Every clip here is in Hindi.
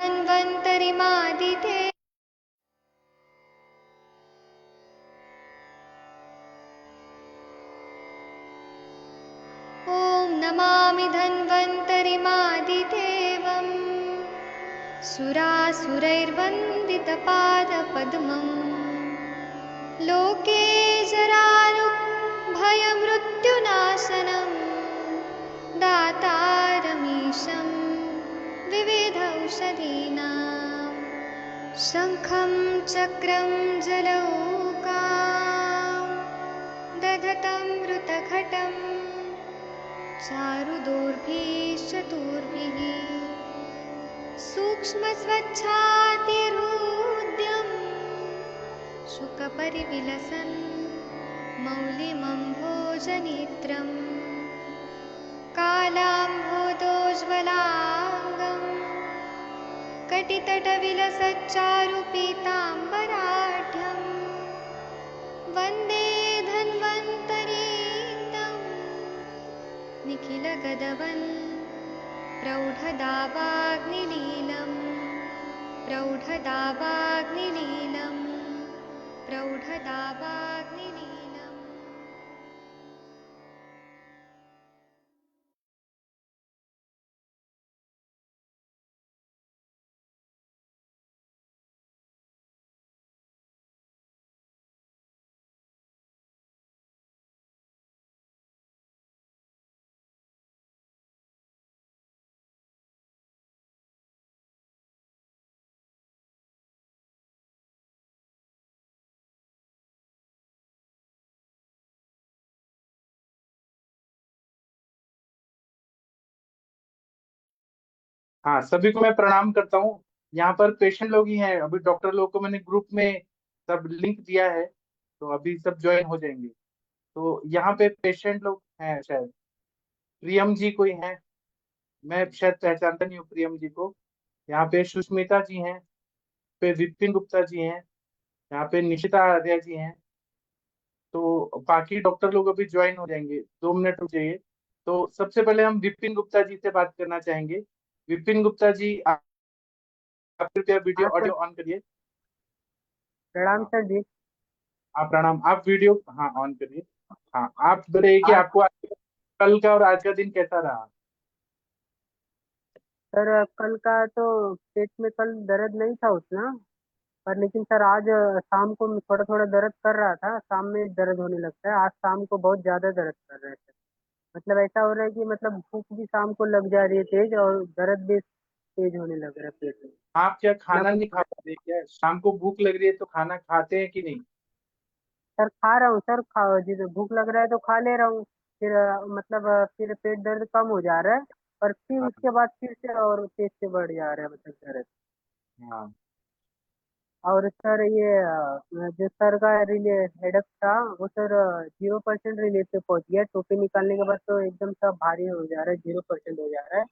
धन्वन्तरिमादिते ॐ नमामि धन्वन्तरिमादिदेवम् सुरासुरैर्वन्दितपादपद्मम् लोके जरारुभयमृत्युनाशनं दातारमीशं विविधौषधीनां शङ्खं चक्रं जलौकां दधतं मृतघटं चारुदोर्भिश्चतुर्भिः सूक्ष्मस्वच्छातिरुद्यं शुकपरिविलसन् मौलिमम्भोजनेत्रं कालाम्भोदोज्ज्वलाङ्गं कटितटविलसच्चारुपीताम्बराढ्यं वन्दे धन्वन्तरीन्दम् निखिलगदवन् प्रौढदावाग्निलीलं प्रौढदावाग्निलीलं प्रौढदावाग्निलीलम्। हाँ, सभी को मैं प्रणाम करता हूँ। यहाँ पर पेशेंट लोग ही हैं, अभी डॉक्टर लोग को मैंने ग्रुप में सब लिंक दिया है, तो अभी सब ज्वाइन हो जाएंगे। तो यहाँ पे पेशेंट लोग हैं, शायद प्रियम जी कोई हैं, मैं शायद पहचानता नहीं हूँ प्रियम जी को। यहाँ पे सुष्मिता जी हैं, पे विपिन गुप्ता जी हैं, यहाँ पे निशिता आर्या जी हैं। तो बाकी डॉक्टर लोग अभी ज्वाइन हो जाएंगे, 2 मिनट रुक जाइए। तो सबसे पहले हम विपिन गुप्ता जी से बात करना चाहेंगे। विपिन गुप्ता जी, आप कृपया वीडियो हाँ सर। ऑडियो ऑन करिए। प्रणाम हाँ, सर जी। आप प्रणाम, आप वीडियो हाँ ऑन करिए। हाँ, आप बताइए कि आज आपको कल का और आज का दिन कैसा रहा। सर कल का तो पेट में कल दर्द नहीं था उतना, पर लेकिन सर आज शाम को थोड़ा थोड़ा दर्द कर रहा था। शाम में दर्द होने लगता है, आज शाम को बहुत ज्यादा दर्द कर रहा है सर। मतलब ऐसा हो रहा है कि मतलब भूख भी शाम को लग जा रही है तेज, और दर्द भी तेज होने लग रहा है पेट में। आप क्या ना खाना कुछ। नहीं खा पाते क्या? शाम को भूख लग रही है तो खाना खाते हैं कि नहीं? सर खा रहा हूँ सर, खा जिसे भूख लग रहा है तो खा ले रहा हूँ। फिर मतलब फिर पेट दर्द कम हो जा रहा है, पर फिर हाँ। उसके बाद फिर से और तेज से बढ़ जा रहा है मतलब दर्द। हाँ। और सर ये जो सर का हेडक था वो सर 0% रिलीफ पे पहुंच गया। टोपी निकालने के बाद तो एकदम सा भारी हो जा रहा है, 0% हो जा रहा है।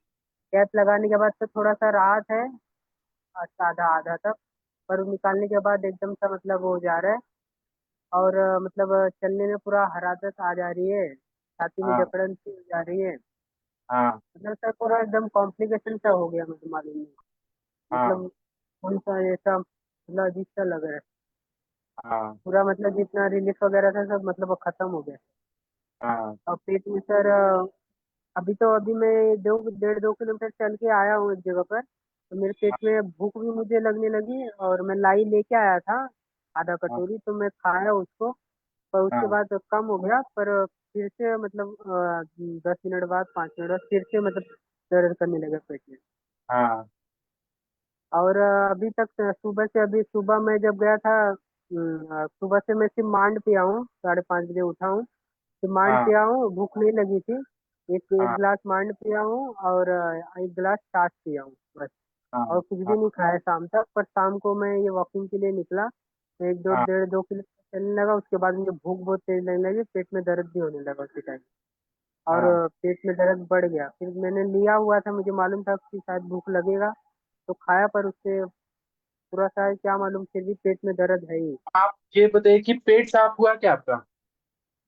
कैप लगाने के बाद तो थोड़ा सा राहत है, आधा आधा तक। पर वो निकालने के बाद एकदम सा मतलब वो हो जा रहा है। और मतलब चलने में पूरा हरारत आ जा रही है, छाती में हाँ। जकड़न सी हो जा रही है। हाँ। मतलब सर पूरा एकदम कॉम्प्लिकेशन सा हो गया, मुझे मालूम नहीं। हाँ। मतलब कौन सा ऐसा मतलब अजीब सा लग रहा है। हाँ। पूरा मतलब जितना रिलीफ वगैरह था सब मतलब वो खत्म हो गया। हाँ। और पेट में सर अभी मैं 1.5-2 किलोमीटर चल के आया हूँ एक जगह पर। तो मेरे पेट में भूख भी मुझे लगने लगी, और मैं लाई लेके आया था आधा हाँ। कटोरी, तो मैं खाया उसको। पर उसके हाँ। बाद कम हो गया, पर फिर से मतलब 10 मिनट बाद 5 मिनट बाद फिर से मतलब दर्द करने लगा पेट में। हाँ। और अभी तक सुबह से, अभी सुबह मैं जब गया था सुबह से मैं सिर्फ मांड पिया हूँ, 5:30 बजे उठा हूँ। तो मांड हाँ। पिया हूँ, भूख नहीं लगी थी। एक एक हाँ। गिलास मांड पिया हूँ, और एक गिलास छाछ पिया हूँ बस। हाँ। और कुछ भी हाँ। नहीं खाया शाम तक। पर शाम को मैं ये वॉकिंग के लिए निकला, तो एक दो हाँ। 1.5-2 किलोमीटर चलने लगा। उसके बाद मुझे भूख बहुत तेज लगने लगी, पेट में दर्द भी होने लगा उसी टाइम। और हाँ। पेट में दर्द बढ़ गया। फिर मैंने लिया हुआ था, मुझे मालूम था कि शायद भूख लगेगा, तो खाया। पर उससे पूरा सा क्या मालूम, फिर भी पेट में दर्द है ही। आप ये बताइए कि पेट साफ हुआ क्या आपका?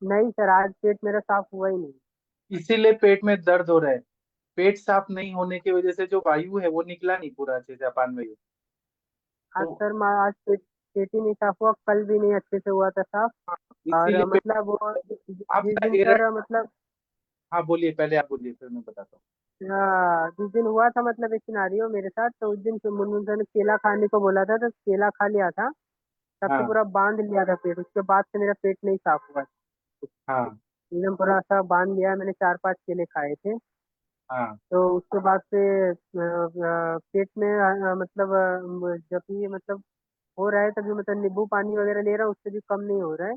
नहीं सर, आज पेट मेरा साफ हुआ ही नहीं। इसीलिए पेट में दर्द हो रहा है। पेट साफ नहीं होने की वजह से जो वायु है वो निकला नहीं पूरा अच्छे से, अपान वायु। आज तो सर मैं आज पेट ही नहीं साफ हुआ, कल भी नहीं अच्छे से हुआ था साफ। और इसीलिए पेट, मतलब वो जिस आपका दिन एरर। सर मतलब हाँ बोलिए, पहले आप बोलिए फिर मैं बताता हूँ। जिस दिन हुआ था मतलब एक सिनारियो मेरे साथ, तो उस दिन मुन्नू सर ने केला खाने को बोला था, तो केला खा लिया था। तब से हाँ पूरा बांध लिया था पेट, उसके बाद से मेरा पेट नहीं साफ हुआ। हाँ एकदम पूरा सा बांध लिया, मैंने 4-5 केले खाए थे। हाँ। तो उसके बाद से पेट में मतलब जब भी मतलब हो रहा है तभी मतलब नींबू पानी वगैरह ले रहा हूँ, उससे भी कम नहीं हो रहा है।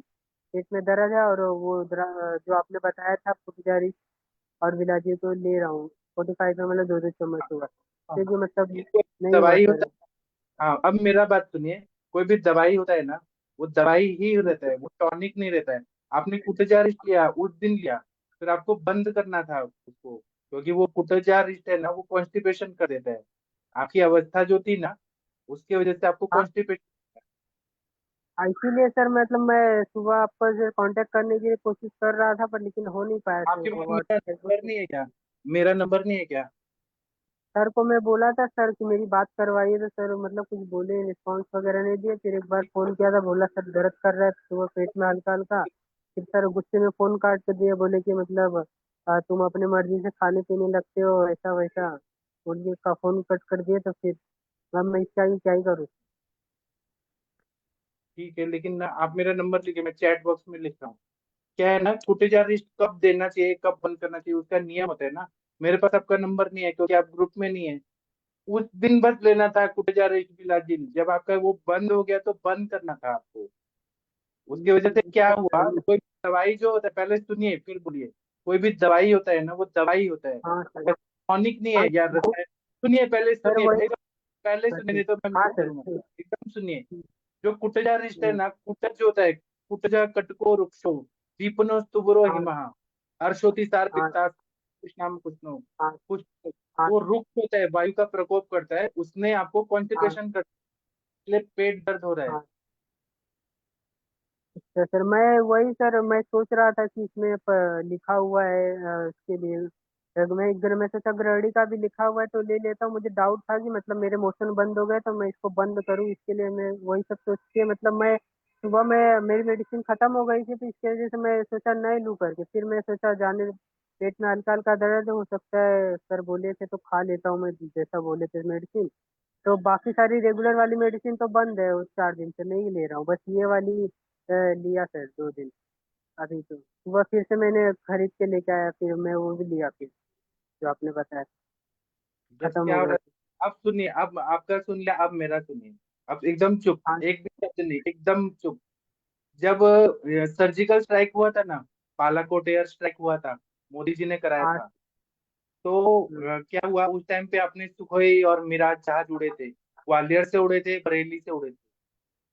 पेट में दर्द है, और वो जो आपने बताया था फुटजारी और विलाजी, तो ले रहा हूँ 45 में, मतलब 2-2 चम्मच हुआ, हाँ। फिर भी मतलब ये कोई नहीं हुआ दवाई सर। होता है। हाँ, अब मेरा बात सुनिए। कोई भी दवाई होता है ना, वो दवाई ही रहता है, वो टॉनिक नहीं रहता है। आपने कुटजारिस्ट लिया उस दिन लिया, फिर आपको बंद करना था उसको, क्योंकि वो कुटजारिस्ट है ना, वो कॉन्स्टिपेशन कर देता है। आपकी अवस्था जो थी ना, उसकी वजह से आपको हाँ, कॉन्स्टिपेशन। इसीलिए सर मतलब मैं सुबह आपको से कांटेक्ट करने की कोशिश कर रहा था, पर लेकिन हो नहीं पाया आपके तो पास वो मेरा फेसबुक नंबर पे। नहीं है क्या? मेरा नंबर नहीं है क्या? सर को मैं बोला था सर कि मेरी बात करवाइए, तो सर मतलब कुछ बोले, रिस्पॉन्स वगैरह नहीं दिए। फिर एक बार फोन किया था, बोला सर दर्द कर रहा है सुबह पेट में हल्का हल्का। फिर सर गुस्से में फोन काट के दिए, बोले कि मतलब तुम अपनी मर्जी से खाने पीने लगते हो, ऐसा वैसा बोल के का फोन कट कर दिए। तो फिर अब मैं इसका ही क्या ही करूँ। ठीक है, लेकिन ना आप मेरा नंबर लिखिए, मैं चैट बॉक्स में लिख रहा हूँ। क्या है ना, कुटजारिस्ट कब देना चाहिए कब बंद करना चाहिए उसका नियम होता है ना। मेरे पास आपका नंबर नहीं है क्योंकि आप ग्रुप में नहीं है। उस दिन बस लेना था कुटजारिस्ट बिलाजिन, जब आपका वो बंद हो गया तो बंद करना था आपको। उसकी वजह से क्या हुआ, कोई दवाई जो होता है, पहले सुनिए फिर बोलिए। कोई भी दवाई होता है ना, वो दवाई होता है, हाँ सर। टॉनिक नहीं हाँ है यार, रसायन। सुनिए पहले सर सुनिए, वही। पहले सर सुनिए, नहीं ठीक। तो मैं हाँ म्यूट सर करूंगा। ठीक। एकदम सुनिए। जो कुटजा रिष्ट है हम्म, ना, कुटज जो होता है, कुटजा कटको वृक्षो दीपनो स्तुवरो हाँ हिमः अर्शोति सार हाँ पित्ता कुछ नाम कुछ नो हाँ कुछ। हाँ वो रुक्ष होता है, वायु का प्रकोप करता है, उसने आपको हाँ कॉन्स्टिपेशन कर, इसलिए पेट दर्द हो रहा है। हाँ। अच्छा सर, मैं वही सर मैं सोच रहा था कि इसमें लिखा हुआ है इसके लिए। मैं एक घर में सोचा गृहणी का भी लिखा हुआ है तो ले लेता हूँ। मुझे डाउट था कि मतलब मेरे मोशन बंद हो गए तो मैं इसको बंद करूँ, इसके लिए मैं वही सब सोच के मतलब मैं सुबह में मेरी मेडिसिन खत्म हो गई थी, तो इसकी वजह से मैं सोचा नहीं लूँ करके। फिर मैं सोचा जाने, पेट में हल्का हल्का दर्द हो सकता है सर बोले थे तो खा लेता हूँ मैं जैसा बोले थे मेडिसिन। तो बाकी सारी रेगुलर वाली मेडिसिन तो बंद है, उस 4 दिन से नहीं ले रहा हूँ, बस ये वाली लिया सर 2 दिन। अभी तो सुबह फिर से मैंने खरीद के लेके आया, फिर मैं वो भी लिया फिर जो आपने बताया, बस खत्म क्या हो हो गया रहा फिर। है, अब सुनिए, अब आपका सुन लिया, अब मेरा सुनिए। अब एकदम चुप, हाँ एक भी शब्द नहीं, एकदम चुप। जब सर्जिकल स्ट्राइक हुआ था ना, बालाकोट एयर स्ट्राइक हुआ था, मोदी जी ने कराया हाँ। था। तो हम्म, क्या हुआ उस टाइम पे, अपने सुखोई और मिराज जहाज उड़े थे, ग्वालियर से उड़े थे, बरेली से उड़े थे।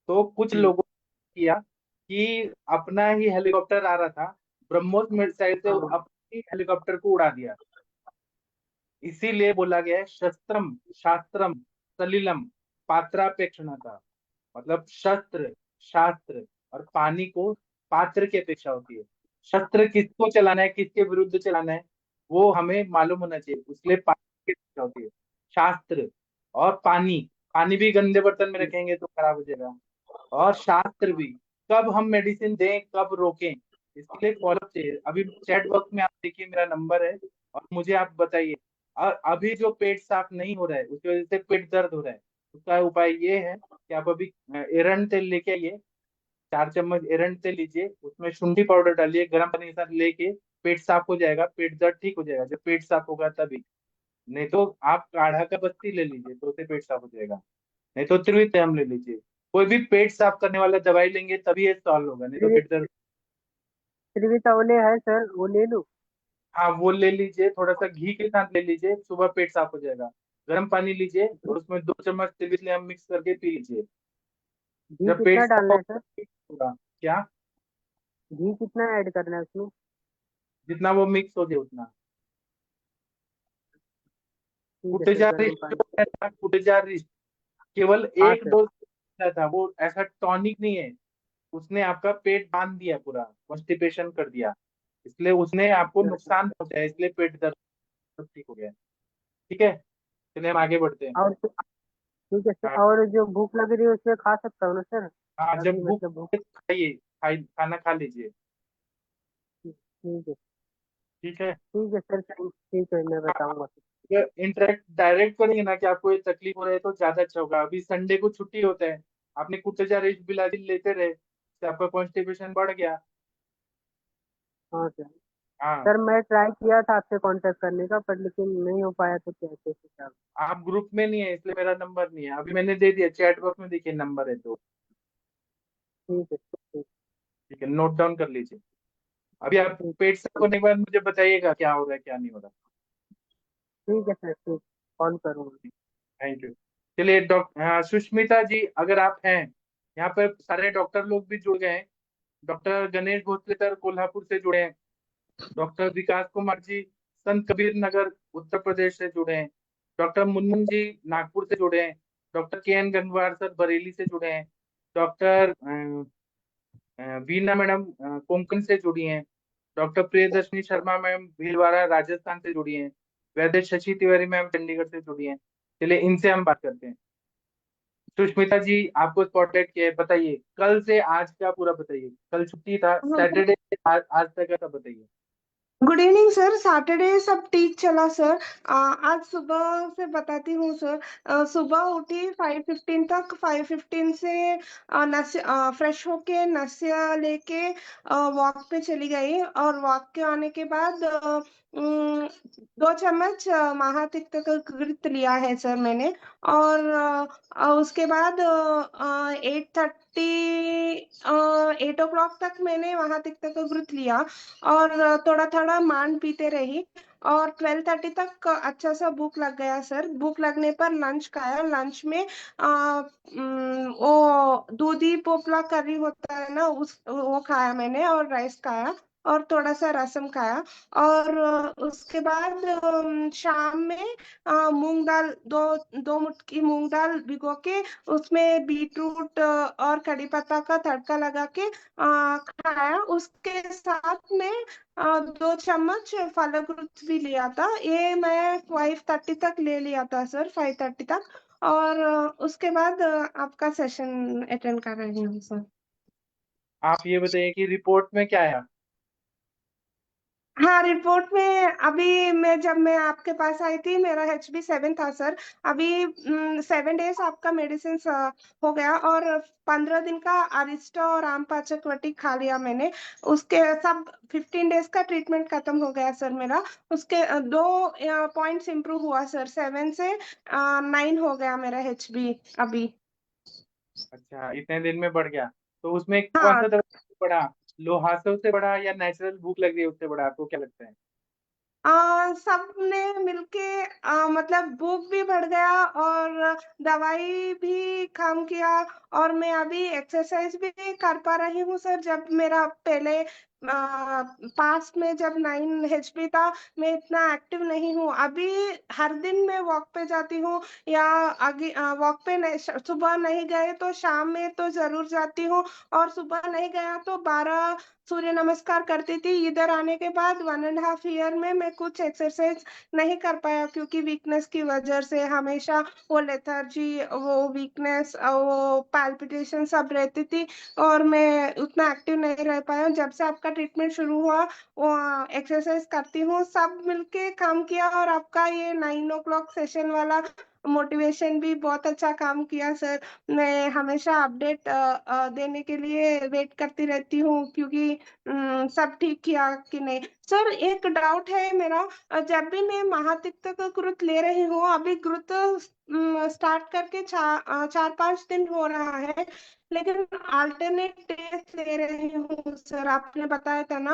तो कुछ हम्म, लोगों ने किया कि अपना ही हेलीकॉप्टर आ रहा था, ब्रह्मोस मिसाइल से हाँ अपने हेलीकॉप्टर को उड़ा दिया। इसीलिए बोला गया है शस्त्रम शास्त्रम सलिलम पात्रापेक्षणता। मतलब शस्त्र, शास्त्र और पानी को पात्र की अपेक्षा होती है। शस्त्र किसको चलाना है, किसके विरुद्ध चलाना है, वो हमें मालूम होना चाहिए, इसलिए पात्र की अपेक्षा होती है। शास्त्र और पानी, पानी भी गंदे बर्तन में रखेंगे तो खराब हो जाएगा। और शास्त्र भी, कब हम मेडिसिन दें कब रोकें, इसके लिए फॉलो चाहिए। अभी चैट बॉक्स में आप देखिए, मेरा नंबर है, और मुझे आप बताइए। और अभी जो पेट साफ नहीं हो रहा है उसकी वजह से पेट दर्द हो रहा है, उसका उपाय ये है कि आप अभी एरंड तेल लेके आइए, 4 चम्मच एरंड तेल लीजिए, उसमें शुंठी पाउडर डालिए, गर्म पानी के साथ लेके पेट साफ हो जाएगा, पेट दर्द ठीक हो जाएगा। जब पेट साफ होगा तभी। नहीं तो आप काढ़ा का पत्ती ले लीजिए तो उससे पेट साफ हो जाएगा। नहीं तो त्रिविक्रम ले लीजिए। कोई भी पेट साफ करने वाला दवाई लेंगे तभी ये सॉल्व होगा, नहीं तो पेट दर्द। त्रिवितावले है सर, वो ले लूँ? हाँ वो ले लीजिए, थोड़ा सा घी के साथ ले लीजिए, सुबह पेट साफ हो जाएगा। गर्म पानी लीजिए और उसमें 2 चम्मच त्रिविक्रम मिक्स करके पी लीजिए। घी जब पेट कितना साफ डालना है सर? होगा, क्या, घी कितना ऐड करना है उसमें? जितना वो मिक्स हो जाए उतना। ठीक है सर, कुटजा गर्म रिस्ट पानी। जो है ना, कुटजा रिस्ट केवल हाँ एक सर। डोज था, वो ऐसा टॉनिक नहीं है। उसने आपका पेट बांध दिया, पूरा कॉन्स्टिपेशन कर दिया, इसलिए उसने आपको अच्छा सर। नुकसान पहुंचाया, इसलिए पेट दर्द। सब ठीक हो गया है। ठीक है, चलिए हम आगे बढ़ते हैं। और ठीक है सर, हाँ। और जो भूख लग रही है उसमें खा सकता हूँ ना सर? हाँ, अभी जब भूख मतलब भूख। लगे तो खाइए, खाना खा लीजिए। ठीक है। ठीक है। ठीक है सर, ठीक है, मैं हाँ, बताऊंगा। अगर इंटरेक्ट डायरेक्ट करेंगे ना कि आपको ये तकलीफ हो रही है तो ज्यादा अच्छा होगा। अभी संडे को छुट्टी होता है, आपने कुटचा रिच बिलाजी लेते रहे तो आपका कॉन्स्टिपेशन बढ़ गया। हाँ सर। हाँ। सर मैं ट्राई किया था आपसे कांटेक्ट करने का, पर लेकिन नहीं हो पाया, तो कैसे सर? आप ग्रुप में नहीं है इसलिए मेरा नंबर नहीं है, अभी मैंने दे दिया चैट बॉक्स में, देखिए नंबर है तो। ठीक है, ठीक। ठीक है, नोट डाउन कर लीजिए। अभी आप ठीक। पेट साफ होने के बाद मुझे बताइएगा क्या हो रहा है क्या नहीं हो रहा। ठीक है सर, ठीक। कॉल करूँगा। Thank you. चलिए डॉक्टर सुष्मिता जी, अगर आप हैं, यहाँ पर सारे डॉक्टर लोग भी जुड़ गए हैं। डॉक्टर गणेश भोसलेकर कोल्हापुर से जुड़े हैं। डॉक्टर विकास कुमार जी संत कबीर नगर उत्तर प्रदेश से जुड़े हैं। डॉक्टर मुनमुन जी नागपुर से जुड़े हैं। डॉक्टर के एन गंगवार सर बरेली से जुड़े हैं। डॉक्टर वीना मैडम कोंकण से जुड़ी हैं। डॉक्टर प्रियदर्शनी शर्मा मैम भीलवाड़ा राजस्थान से जुड़ी हैं। वैद्य शशि तिवारी मैम चंडीगढ़ से जुड़ी हैं। चलिए इनसे हम बात करते हैं। सुष्मिता जी, आपको स्पॉटलाइट किया है, बताइए कल से आज का पूरा बताइए। कल छुट्टी था, हाँ सर। सैटरडे से आज तक का सब बताइए। Good evening sir. सैटरडे सब ठीक चला सर। आज सुबह से बताती हूँ सर। सुबह उठी 5:15 तक, 5:15 से फ्रेश होके नसिया लेके वॉक पे चली गई, और वॉक के आने के बाद 2 चम्मच महातिक्त का घृत लिया है सर मैंने। और उसके बाद 8:30 8 o'clock तक मैंने महातिक्त का घृत लिया, और थोड़ा थोड़ा मान पीते रही। और 12:30 तक अच्छा सा भूख लग गया सर। भूख लगने पर लंच खाया। लंच में वो दूधी पोपला करी होता है ना, उस वो खाया मैंने, और राइस खाया, और थोड़ा सा रसम खाया। और उसके बाद शाम में मूंग दाल, दो 2 मुट्ठी मूंग दाल भिगो के उसमें बीटरूट और कड़ी पत्ता का तड़का लगा के खाया। उसके साथ में 2 चम्मच फलफ्रूट भी लिया था। ये मैं 5:30 तक ले लिया था सर, 5:30 तक। और उसके बाद आपका सेशन अटेंड कर रही हूँ सर। आप ये बताइए कि रिपोर्ट में क्या आया। हाँ, रिपोर्ट में अभी जब मैं आपके पास आई थी, मेरा HB7 था सर। अभी 7 डेज आपका मेडिसिन हो गया, और 15 दिन का अरिस्टा और रामपाचक वटी खा लिया मैंने। उसके सब 15 डेज का ट्रीटमेंट खत्म हो गया सर मेरा। उसके 2 पॉइंट्स इम्प्रूव हुआ सर, 7 से 9 हो गया मेरा HB अभी। अच्छा, इतने दिन में बढ़ गया, तो उसमें कौन सा हाँ। दवाई से बढ़ा, लोहासो से बढ़ा या नेचुरल भूख लग रही है उससे बढ़ा, आपको क्या लगता है। सबने मिलके मतलब भूख भी बढ़ गया, और दवाई भी काम किया। और मैं अभी एक्सरसाइज भी कर पा रही हूँ सर। जब मेरा पहले पास्ट में जब 9 HP था, मैं इतना एक्टिव नहीं हूँ अभी। हर दिन मैं वॉक पे जाती हूँ, या आगे वॉक पे नहीं, सुबह नहीं गए तो शाम में तो जरूर जाती हूँ। और सुबह नहीं गया तो 12 सूर्य नमस्कार करती थी। इधर आने के बाद 1.5 year में मैं कुछ एक्सरसाइज नहीं कर पाया, क्योंकि वीकनेस की वजह से हमेशा वो लेथर्जी, वो वीकनेस, वो पैल्पिटेशन सब रहती थी, और मैं उतना एक्टिव नहीं रह पाया। जब से आपका ट्रीटमेंट शुरू हुआ, वो एक्सरसाइज करती हूँ, सब मिलके काम किया। और आपका ये 9 o'clock सेशन वाला मोटिवेशन भी बहुत अच्छा काम किया सर। मैं हमेशा अपडेट देने के लिए वेट करती रहती हूँ, क्योंकि सब ठीक किया कि नहीं। सर एक डाउट है मेरा। जब भी मैं महातिक्त का ग्रुप ले रही हूँ, अभी ग्रुप स्टार्ट करके 4-5 दिन हो रहा है, लेकिन अल्टरनेट डेज ले रही हूँ सर। आपने बताया था ना,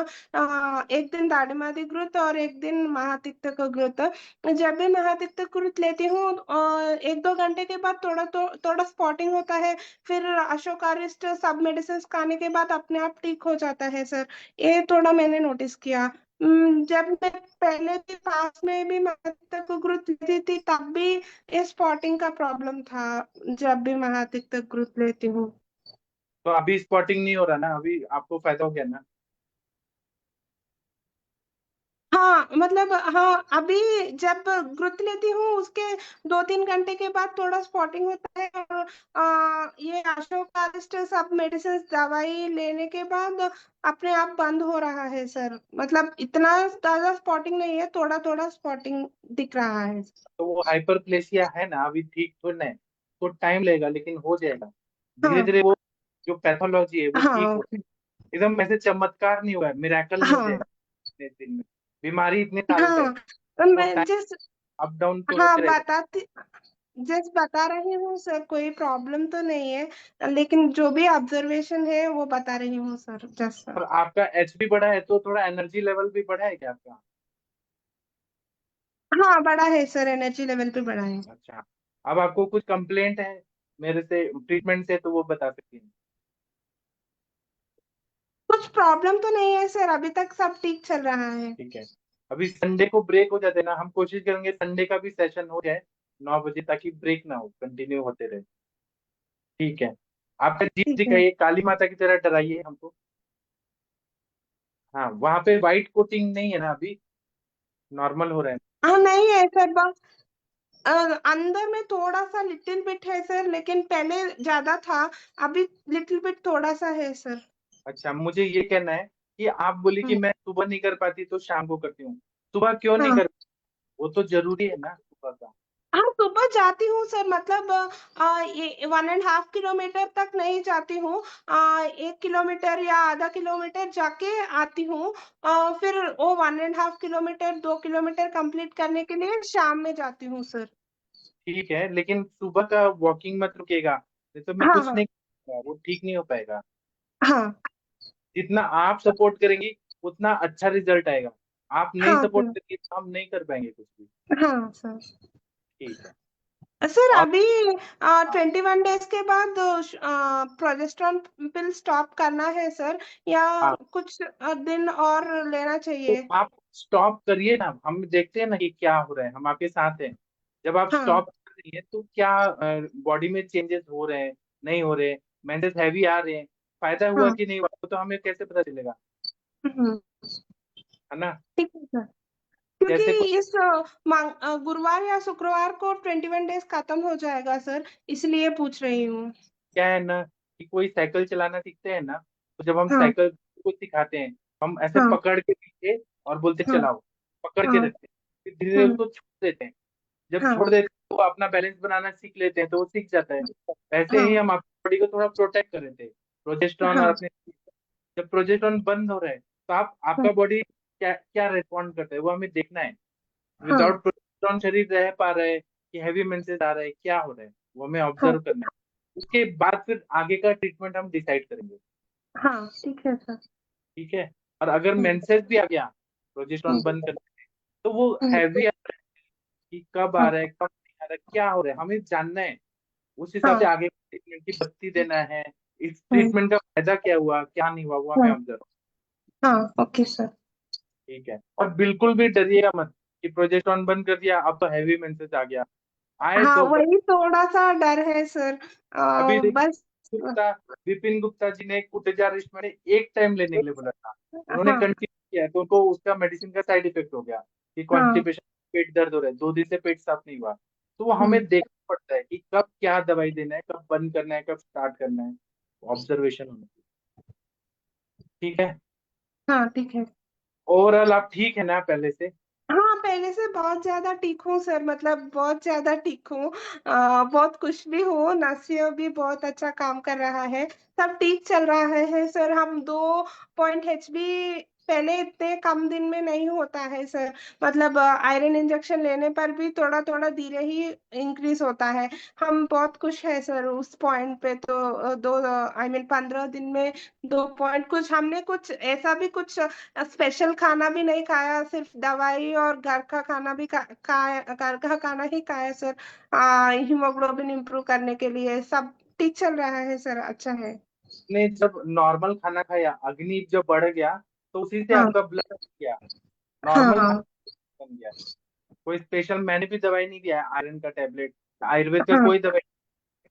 एक दिन दाढ़ीमादी ग्रुप और एक दिन महातिक्त का ग्रुप। जब भी महातिक्त ग्रुप लेती हूँ, 1-2 घंटे के बाद थोड़ा स्पॉटिंग होता है, फिर अशोकारिस्ट सब मेडिसिन खाने के बाद अपने आप ठीक हो जाता है सर। ये थोड़ा मैंने नोटिस किया। जब मैं पहले भी पास में भी महातिक्त को ग्रुप लेती थी, तब भी ये स्पॉटिंग का प्रॉब्लम था, जब भी महातिक्त ग्रुप लेती हूँ। तो अभी स्पॉटिंग नहीं हो रहा ना, अभी आपको फायदा हो गया ना। हाँ मतलब हाँ, अभी जब ग्रुथ लेती हूँ उसके 2-3 घंटे के बाद थोड़ा स्पॉटिंग होता है, और ये अशोकारिस्ट सब मेडिसिन दवाई लेने के बाद अपने आप बंद हो रहा है सर। मतलब इतना ज्यादा स्पॉटिंग नहीं है, थोड़ा थोड़ा स्पॉटिंग दिख रहा है। तो वो हाइपरप्लेसिया है ना, अभी ठीक तो नहीं, तो टाइम लगेगा लेकिन हो जाएगा धीरे हाँ धीरे। वो जो पैथोलॉजी है वो ठीक हाँ हो, ओके। एकदम ऐसे चमत्कार नहीं हुआ है, मिराकल नहीं हो हाँ जाएगा इतने दिन में। बीमारी इतने सालों से है, हाँ तो तो मैं टाइम जिस अप डाउन तो हाँ होते रहेगा। बताती जस्ट बता रही हूँ सर, कोई प्रॉब्लम तो नहीं है, लेकिन जो भी ऑब्जर्वेशन है वो बता रही हूँ सर, जस्ट सर। और आपका एच भी बढ़ा है तो थोड़ा एनर्जी लेवल भी बढ़ा है क्या आपका? हाँ बड़ा है सर, एनर्जी लेवल पे बड़ा है। अच्छा, अब आपको कुछ कंप्लेंट है मेरे से ट्रीटमेंट से तो वो बता सकती हैं? कुछ प्रॉब्लम तो नहीं है सर, अभी तक सब ठीक चल रहा है। ठीक है, अभी संडे को ब्रेक हो जाते ना, हम कोशिश करेंगे संडे का भी सेशन हो जाए 9 बजे, ताकि ब्रेक ना हो, कंटिन्यू होते रहे। ठीक है, आपका जीप ठीक है। दिखाइए, काली माता की तरह डराइए हमको। हाँ, वहां पे व्हाइट कोटिंग नहीं है ना अभी, नॉर्मल हो रहा है। हाँ नहीं है सर, बस अ, अंदर में थोड़ा सा लिटिल बिट है सर, लेकिन पहले ज्यादा था, अभी लिटिल बिट थोड़ा सा है सर। अच्छा, मुझे ये कहना है कि आप बोली कि हम्म, मैं सुबह नहीं कर पाती तो शाम को करती हूँ, सुबह क्यों नहीं हाँ कर? वो तो जरूरी है ना सुबह का। हाँ सुबह जाती हूँ सर, मतलब ये 1.5 किलोमीटर तक नहीं जाती हूँ, 1 किलोमीटर या आधा किलोमीटर जाके आती हूँ, फिर वो 1.5 किलोमीटर 2 किलोमीटर कंप्लीट करने के लिए शाम में जाती हूँ सर। ठीक है, लेकिन सुबह का वॉकिंग मत रुकेगा, नहीं तो मैं हाँ कुछ हाँ नहीं करूंगा, वो ठीक नहीं हो पाएगा। हाँ जितना आप सपोर्ट करेंगी उतना अच्छा रिजल्ट आएगा। आप नहीं हाँ सपोर्ट सर। करेंगे तो हम नहीं कर पाएंगे कुछ भी। हाँ सर। ठीक है। सर और अभी हाँ, 21 डेज के बाद प्रोजेस्ट्रॉन पिल स्टॉप करना है सर, या हाँ, कुछ दिन और लेना तो चाहिए? आप स्टॉप करिए ना, हम देखते हैं ना कि क्या हो रहा है, हम आपके साथ हैं। जब आप हाँ स्टॉप कर रही हैं तो क्या बॉडी में चेंजेस हो रहे हैं, नहीं हो रहे, मेंसेस हैवी आ रहे हैं, फायदा हुआ हाँ। कि नहीं हुआ, वो तो हमें कैसे पता चलेगा? हम्म, है ना? ठीक है सर। क्योंकि जैसे कोई, इस गुरुवार या शुक्रवार को 21 डेज खत्म हो जाएगा सर, इसलिए पूछ रही हूँ। क्या है ना कि कोई साइकिल चलाना सीखते हैं ना, तो जब हम हाँ साइकिल को सिखाते हैं, हम ऐसे हाँ पकड़ के पीछे और बोलते हाँ चलाओ, पकड़ के हाँ। रखते हैं, फिर धीरे धीरे हम्म, उसको छोड़ देते हैं। जब हाँ छोड़ देते हैं तो वो अपना बैलेंस बनाना सीख लेते हैं, तो वो सीख जाता है। वैसे ही हाँ हम अपनी बॉडी को थोड़ा प्रोटेक्ट कर रहे थे, प्रोजेस्टेरॉन और हाँ अपने, जब प्रोजेस्टेरॉन बंद हो रहा है तो आप हाँ आपका बॉडी क्या क्या रिस्पॉन्ड करता है वो हमें देखना है। हाँ विदाउट प्रोजेस्टेरॉन शरीर रह पा रहा है कि हैवी मेंसेस आ रहा है, क्या हो रहा है, वो हमें हाँ ऑब्जर्व करना है। उसके बाद फिर आगे का ट्रीटमेंट हम डिसाइड करेंगे। हाँ ठीक है सर। ठीक है, और अगर हम्म, मेंसेस भी आ गया प्रोजेस्टेरॉन हम्म, बंद करने से, तो वो हम्म, हैवी कि कब आ हाँ रहा है, कब नहीं आ रहा है, क्या हो रहा है, हमें जानना है। उस हिसाब से हाँ आगे ट्रीटमेंट की बत्ती देना है, इस हम्म, ट्रीटमेंट का फायदा क्या हुआ क्या नहीं हुआ वो हमें हाँ ऑब्जर्व। हाँ ओके सर। ठीक है, और बिल्कुल भी डरिएगा मत कि प्रोजेस्टेरॉन बंद कर दिया अब तो हैवी मेंसेस आ गया, आए हाँ तो बस। वही थोड़ा सा डर है सर, अभी बस। गुप्ता विपिन गुप्ता जी ने कुटजा रिस्ट में एक टाइम लेने के लिए बोला था, उन्होंने हाँ कंटिन्यू किया तो उनको उसका मेडिसिन का साइड इफेक्ट हो गया कि हाँ। कॉन्स्टिपेशन, पेट दर्द हो रहा है, 2 दिन से पेट साफ नहीं हुआ। तो वो हमें हम्म, देखना पड़ता है कि कब क्या दवाई देना है, कब बंद करना है, कब स्टार्ट करना है, ऑब्जर्वेशन होना चाहिए। ठीक है, हाँ ठीक है। ओवरऑल आप ठीक है ना पहले से? हाँ पहले से बहुत ज्यादा ठीक हूँ सर, मतलब बहुत ज्यादा ठीक हूँ, बहुत खुश भी हूँ, नसियो भी बहुत अच्छा काम कर रहा है, सब ठीक चल रहा है सर। हम 2 पॉइंट एचबी पहले इतने कम दिन में नहीं होता है सर, मतलब आयरन इंजेक्शन लेने पर भी थोड़ा थोड़ा धीरे ही इंक्रीज होता है। हम बहुत खुश है सर उस पॉइंट पे, तो 15 दिन में 2 पॉइंट कुछ, हमने कुछ ऐसा भी कुछ स्पेशल खाना भी नहीं खाया, सिर्फ दवाई और घर का खाना भी घर का खाना ही खाया सर। हीमोग्लोबिन इम्प्रूव करने के लिए सब ठीक चल रहा है सर, अच्छा है। ने जब नॉर्मल खाना खाया, अग्नि जब बढ़ गया तो उसी से हाँ आपका ब्लड गया, नॉर्मल हाँ खाना बन गया। कोई स्पेशल मैंने भी दवाई नहीं दिया है, आयरन का टेबलेट, आयुर्वेद का हाँ कोई दवाई,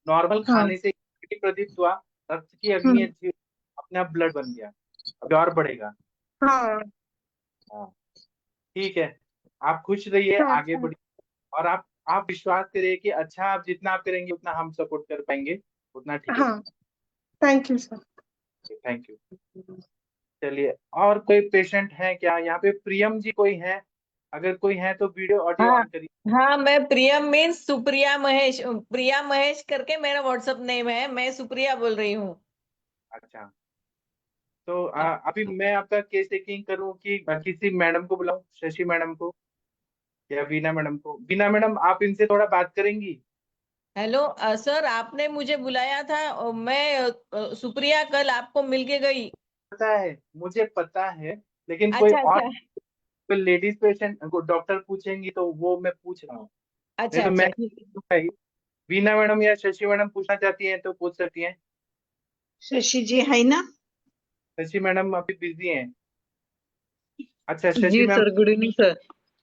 नॉर्मल हाँ। खाने से immunity प्रदीप्त हुआ, रक्त की अग्नि हम्म, अच्छी हुई, अपने आप ब्लड बन गया, अभी और बढ़ेगा। हाँ हाँ, ठीक है, आप खुश रहिए, हाँ आगे सर। बढ़िए। और आप विश्वास करिए कि अच्छा आप जितना आप करेंगे उतना हम सपोर्ट कर पाएंगे, उतना ठीक है। हाँ, thank you sir. Thank you. चलिए, और कोई पेशेंट है क्या यहाँ पे? प्रियम जी कोई है? अगर कोई है तो वीडियो ऑडियो हाँ ऑन करिए। हाँ, मैं प्रियम मीन्स सुप्रिया महेश, प्रिया महेश करके मेरा व्हाट्सएप नेम है, मैं सुप्रिया बोल रही हूँ। अच्छा, तो अभी मैं आपका केस टेकिंग करूँ कि किसी मैडम को बुलाऊं, शशि मैडम को या वीना मैडम को? वीना मैडम, आप इनसे थोड़ा बात करेंगी? हेलो सर, आपने मुझे बुलाया था मैं सुप्रिया कल आपको मिलके गई। पता है, मुझे पता है, लेकिन कोई अच्छा और अच्छा कोई लेडीज पेशेंट को डॉक्टर पूछेंगी तो वो मैं पूछ रहा हूँ। नहीं अच्छा तो मैं अच्छा, ठीक है। पूछूंगा ही। वीना मैडम या शशि मैडम पूछना चाहती हैं तो पूछ सकती हैं। शशि जी है ना? शशि मैडम अभी बिजी हैं। अच्छा Shashi ji ma'am, sir, good evening sir.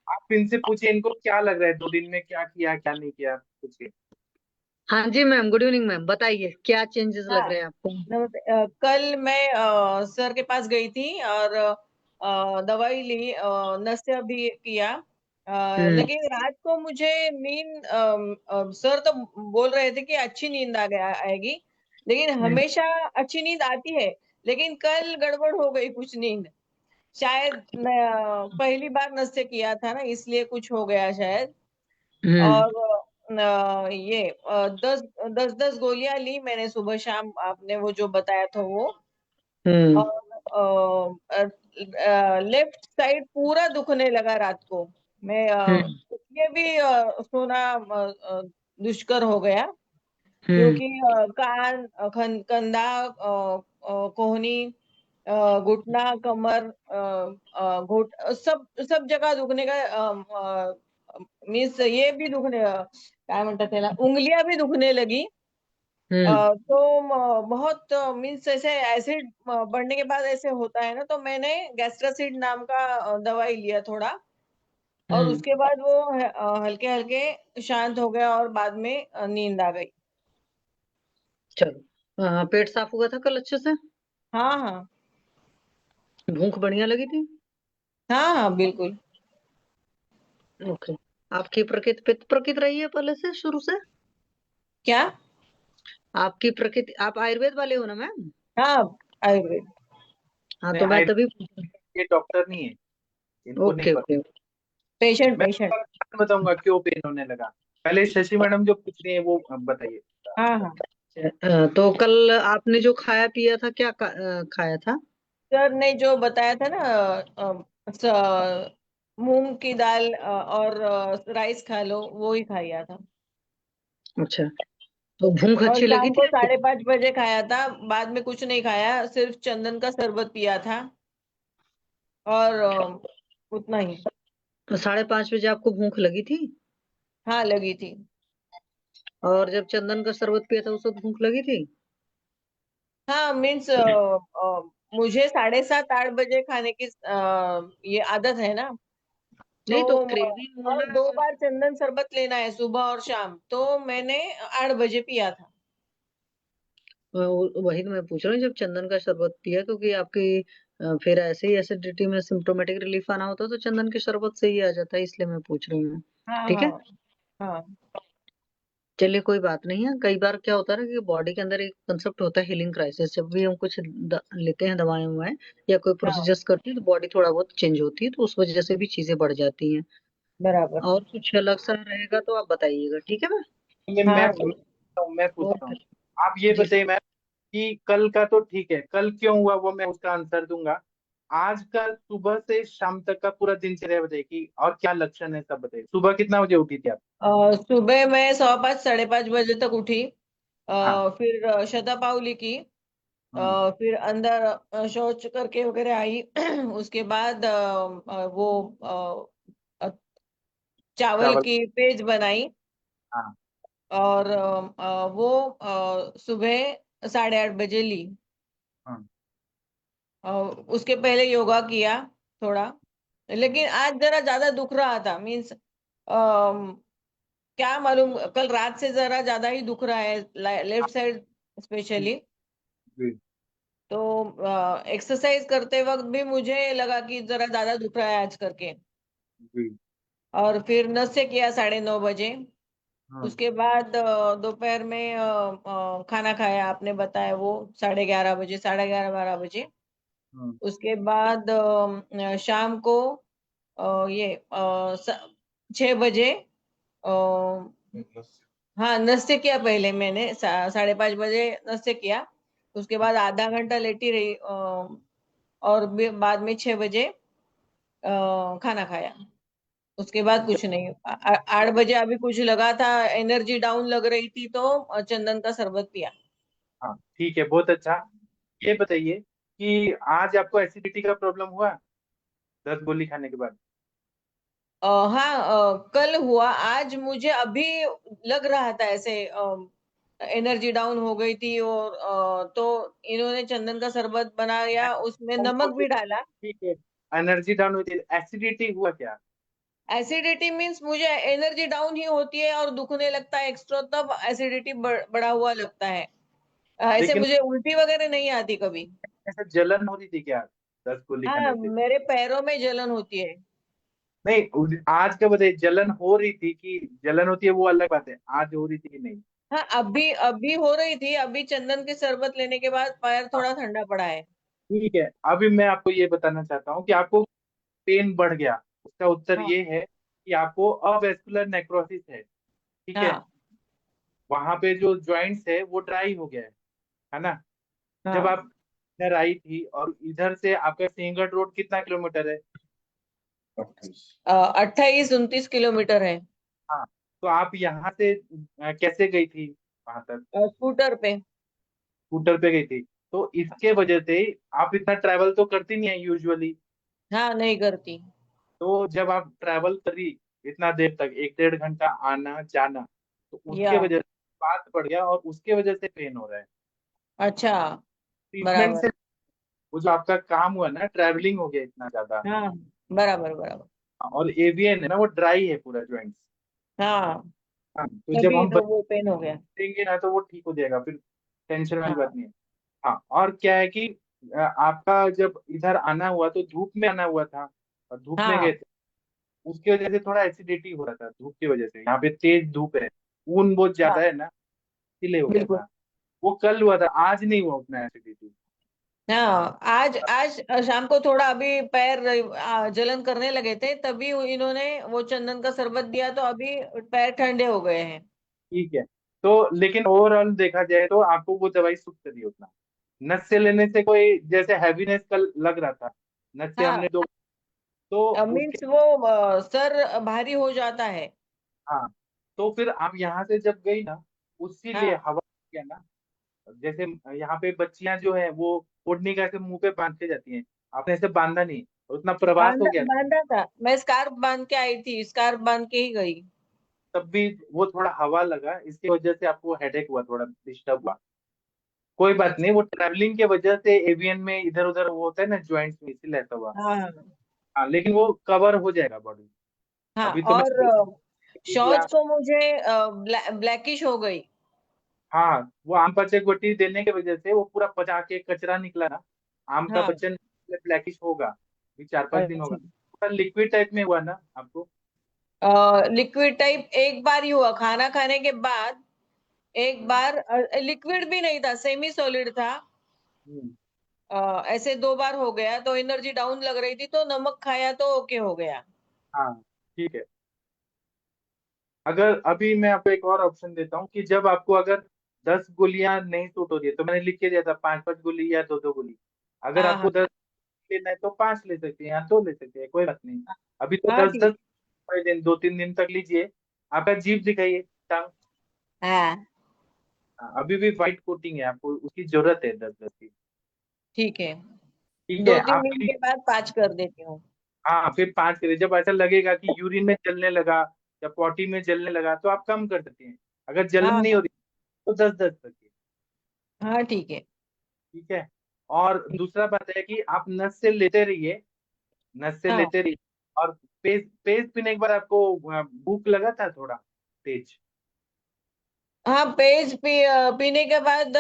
आप इनसे पूछिए इनको क्या लग रहा है 2 दिन में क्या किया क्या नहीं किया, पूछिए। हाँ जी मैम, गुड इवनिंग मैम, बताइए क्या चेंजेस लग हाँ रहे हैं आपको? नमस्ते। कल मैं सर के पास गई थी और दवाई ली, नशा भी किया। हम्म। लेकिन रात को मुझे नींद, सर तो बोल रहे थे कि अच्छी नींद आ गया आएगी, लेकिन हम्म। हमेशा अच्छी नींद आती है। लेकिन कल गड़बड़ हो गई कुछ नींद, शायद पहली बार नशे किया था ना, इसलिए कुछ हो गया शायद। हम्म। और ये 10 10 गोलियां ली मैंने सुबह शाम, आपने वो जो बताया था वो। हम्म। और लेफ्ट साइड पूरा दुखने लगा रात को। मैं हम्म। ये भी सोना दुष्कर हो गया, हम्म। क्योंकि कान, कंधा, कोहनी, घुटना, कमर, घुट सब सब जगह दुखने का, मीन्स ये भी दुखने, काय म्हणतात त्याला, उंगलियां भी दुखने लगी। हम्म। तो बहुत मीन्स ऐसे एसिड बढ़ने के बाद ऐसे होता है ना, तो मैंने गैस्ट्रासिड नाम का दवाई लिया थोड़ा, और हम्म। उसके बाद वो हल्के हल्के शांत हो गया और बाद में नींद आ गई। चलो, पेट साफ हुआ था कल अच्छे से? हाँ हाँ भूख बढ़िया लगी थी? हाँ हाँ बिल्कुल। ओके। आपकी प्रकृति पित्त प्रकृति रही है पहले से, शुरू से? क्या? आपकी प्रकृति, आप आयुर्वेद वाले हो ना मैम? हाँ, आयुर्वेद। हाँ मैं तो मैं आयुर्वेद तभी पूछ रही के डॉक्टर नहीं है, हूँ। इनको नहीं ओके पता। ओके। पेशेंट मैं पेशेंट। आपको बताऊंगा क्यों पेन होने लगा। पहले शशि मैडम जो पूछ रही है वो बताइए। हाँ हाँ तो कल आपने जो खाया पिया था, क्या खाया था? सर ने जो बताया था ना, मूंग की दाल और राइस खा लो, वो ही खाया था। अच्छा, तो भूख और अच्छी लगी शाम थी को आपको? 5:30 बजे खाया था, बाद में कुछ नहीं खाया, सिर्फ चंदन का शरबत पिया था, और उतना ही। तो 5:30 बजे आपको भूख लगी थी? हाँ लगी थी। और जब चंदन का शरबत पिया था उस वक्त भूख लगी थी? हाँ मीन्स मुझे 7:30 8 बजे खाने की ये आदत है ना, तो नहीं तो क्रेविंग और होना। 2 बार चंदन शरबत लेना है, सुबह और शाम, तो मैंने 8 बजे पिया था। वही तो मैं पूछ रहा हूँ, जब चंदन का शरबत पिया, क्योंकि आपकी फिर ऐसे ही एसिडिटी में सिम्टोमेटिक रिलीफ आना होता है तो चंदन के शरबत से ही आ जाता है, इसलिए मैं पूछ रही हूँ। हाँ ठीक है, हाँ हाँ चलिए कोई बात नहीं है। कई बार क्या होता है ना कि बॉडी के अंदर एक कंसेप्ट होता है हीलिंग क्राइसिस, जब भी हम कुछ लेते हैं दवाएं ववाएं या कोई हाँ, प्रोसीजर्स करते हैं तो बॉडी थोड़ा बहुत चेंज होती है, तो उस वजह से भी चीजें बढ़ जाती हैं। बराबर। और कुछ अलग सा रहेगा तो आप बताइएगा, ठीक है मैम? मैं हाँ मैं पूछता ओके। हूँ। आप ये जी बताइए मैम कि कल का तो ठीक है, कल क्यों हुआ वो मैं उसका आंसर दूंगा। आज का सुबह से शाम तक का पूरा दिनचर्या बताइए कि और क्या लक्षण है, सब बताइए। सुबह कितना बजे उठी थी आप? सुबह मैं 5:15 5:30 बजे तक उठी। हाँ। फिर शतपावली की। हम्म। फिर अंदर शौच करके वगैरह आई। उसके बाद वो अ, चावल चावल। की पेज बनाई, हाँ। और वो सुबह 8:30 बजे ली। हाँ। उसके पहले योगा किया थोड़ा, लेकिन आज जरा ज्यादा दुख रहा था, मीन्स क्या मालूम, कल रात से जरा ज्यादा ही दुख रहा है, लेफ्ट साइड स्पेशली। जी। तो एक्सरसाइज करते वक्त भी मुझे लगा कि जरा ज्यादा दुख रहा है आज करके। जी। और फिर नस से किया 9:30 बजे। हाँ उसके बाद दोपहर में खाना खाया, आपने बताया वो 11:30 बजे, 11:30 12 बजे। हाँ। उसके बाद शाम को ये 6 बजे हाँ नश्ते किया। पहले मैंने 5:30 बजे नश्ते किया। उसके बाद आधा घंटा लेटी रही और बाद में 6 बजे खाना खाया। उसके बाद कुछ नहीं। 8 बजे अभी कुछ लगा था, एनर्जी डाउन लग रही थी तो चंदन का शरबत पिया। हाँ ठीक है, बहुत अच्छा। ये बताइए कि आज आपको एसिडिटी का प्रॉब्लम हुआ 10 गोली खाने के बाद? हाँ कल हुआ। आज मुझे अभी लग रहा था ऐसे एनर्जी डाउन हो गई थी। और तो इन्होंने चंदन का शरबत बनाया, उसमें नमक भी डाला। ठीक है, एनर्जी डाउन हुई थी, एसिडिटी हुआ क्या? एसिडिटी मीन्स मुझे एनर्जी डाउन ही होती है और दुखने लगता है एक्स्ट्रा, तब एसिडिटी बढ़ा हुआ लगता है। ऐसे लेकिन मुझे उल्टी वगैरह नहीं आती कभी। ऐसे जलन हो रही थी क्या 10 गोली हाँ खाने से? मेरे पैरों में जलन होती है। नहीं, आज का बताइए, जलन हो रही थी कि जलन होती है वो अलग बात है, आज हो रही थी कि नहीं? हाँ अभी अभी हो रही थी। अभी चंदन के शरबत लेने के बाद पैर हाँ, थोड़ा ठंडा पड़ा है। ठीक है। अभी मैं आपको ये बताना चाहता हूँ कि आपको पेन बढ़ गया, उसका उत्तर हाँ ये है कि आपको अवेस्कुलर नेक्रोसिस है। ठीक है, हाँ वहां पे जो जॉइंट्स है वो ड्राई हो गया है ना? जब हाँ। आप इधर आई थी और इधर से आपका सिंहगढ़ रोड कितना किलोमीटर है? 28-29 किलोमीटर है। हाँ, तो आप यहाँ से कैसे गई थी वहां तक? स्कूटर पे। स्कूटर पे गई थी, तो इसके वजह से आप इतना ट्रैवल तो करती नहीं है यूजुअली। हाँ नहीं करती। तो जब आप ट्रैवल करी इतना देर तक, 1 1.5 घंटा आना जाना, तो या उसके वजह से बात बढ़ गया और उसके वजह से पेन हो रहा है। अच्छा। ट्रीटमेंट बराबर। से वो जो आपका काम हुआ ना, ट्रैवलिंग हो गया इतना ज्यादा, हाँ बराबर बराबर। और एवीएन है ना, वो ड्राई है पूरा जॉइंट्स। हाँ हाँ, तो जब तभी हम तो वो पेन हो गया। देंगे ना तो वो ठीक हो जाएगा फिर, टेंशन वाली बात हाँ नहीं है। हाँ, और क्या है कि आपका जब इधर आना हुआ तो धूप में आना हुआ था और धूप में गए हाँ थे, उसकी वजह से थोड़ा एसिडिटी हो रहा था धूप की वजह से। यहाँ पे तेज धूप है, ऊन बहुत ज्यादा हाँ है ना, इसलिए हो गया बिल्कुल। था। वो कल हुआ था, आज नहीं हुआ उतना एसिडिटी। हाँ आज आज शाम को थोड़ा अभी पैर जलन करने लगे थे, तभी इन्होंने वो चंदन का शरबत दिया तो अभी पैर ठंडे हो गए हैं। ठीक है, तो लेकिन ओवरऑल देखा जाए तो आपको वो दवाई सूट करी उतना। नस से लेने से कोई जैसे हैवीनेस कल लग रहा था, नस से हाँ हमने दो, तो उसके, मीन्स वो सर भारी हो जाता है। हाँ, तो फिर आप यहाँ से जब गई ना, उसी लिए हाँ हवा क्या ना, जैसे यहाँ पे बच्चियां जो है वो ओढ़नी का ऐसे मुंह पे बांध के जाती हैं, आपने ऐसे बांधा नहीं, उतना प्रवास हो बांधा गया, बांधा था। मैं स्कार्फ बांध के आई थी, स्कार्फ बांध के ही गई। तब भी वो थोड़ा हवा लगा, इसकी वजह से आपको हेडेक हुआ, थोड़ा डिस्टर्ब हुआ। कोई बात नहीं, वो ट्रैवलिंग के वजह से एवियन में इधर उधर वो होता है ना जॉइंट्स में, इसीलिए ऐसा हुआ। हाँ हाँ, लेकिन वो कवर हो जाएगा बॉडी। हाँ। अभी तो मैं और दिया। शौच को मुझे ब्लैकिश हो गई। हाँ, वो आम पचक बट्टी देने की वजह से वो पूरा पचा के कचरा निकला ना, आम का हाँ बच्चन ब्लैकिश होगा, अभी 4 5 दिन होगा। अच्छा। पूरा लिक्विड टाइप में हुआ ना आपको? लिक्विड टाइप एक बार ही हुआ खाना खाने के बाद। एक हम्म। बार लिक्विड भी नहीं था, सेमी सॉलिड था। हम्म। ऐसे 2 बार हो गया तो एनर्जी डाउन लग रही थी तो नमक खाया तो ओके हो गया। हाँ ठीक है, अगर अभी मैं आपको एक और ऑप्शन देता हूँ कि जब आपको अगर 10 गोलियां नहीं सूट हो रही है, तो मैंने लिख के दिया था 5 5 गोली या 2 2 गोली। अगर हाँ आपको हाँ 10 लेना है तो 5 ले सकते हैं या 2 ले सकते हैं, कोई बात नहीं। अभी तो हाँ दस ठीक। दस दिन 2 3 दिन तक लीजिए। आपका जीभ दिखाइए, टांग। हाँ हाँ, अभी भी व्हाइट कोटिंग है, आपको उसकी जरूरत है 10 10 की। ठीक है। ठीक दो है, तीन आप दिन के बाद 5 कर देती हूँ। हाँ, फिर 5 करिए। जब ऐसा लगेगा कि यूरिन में जलने लगा या पॉटी में जलने लगा तो आप कम कर सकते हैं। अगर जलन हाँ नहीं हो हाँ रही तो 10 10 रखिए। हाँ ठीक है। ठीक है, और ठीक। दूसरा बात है कि आप नस से लेते रहिए, नस से हाँ लेते रहिए। और पेज पेज पीने के बाद आपको भूख लगा था थोड़ा तेज? हाँ पीने के बाद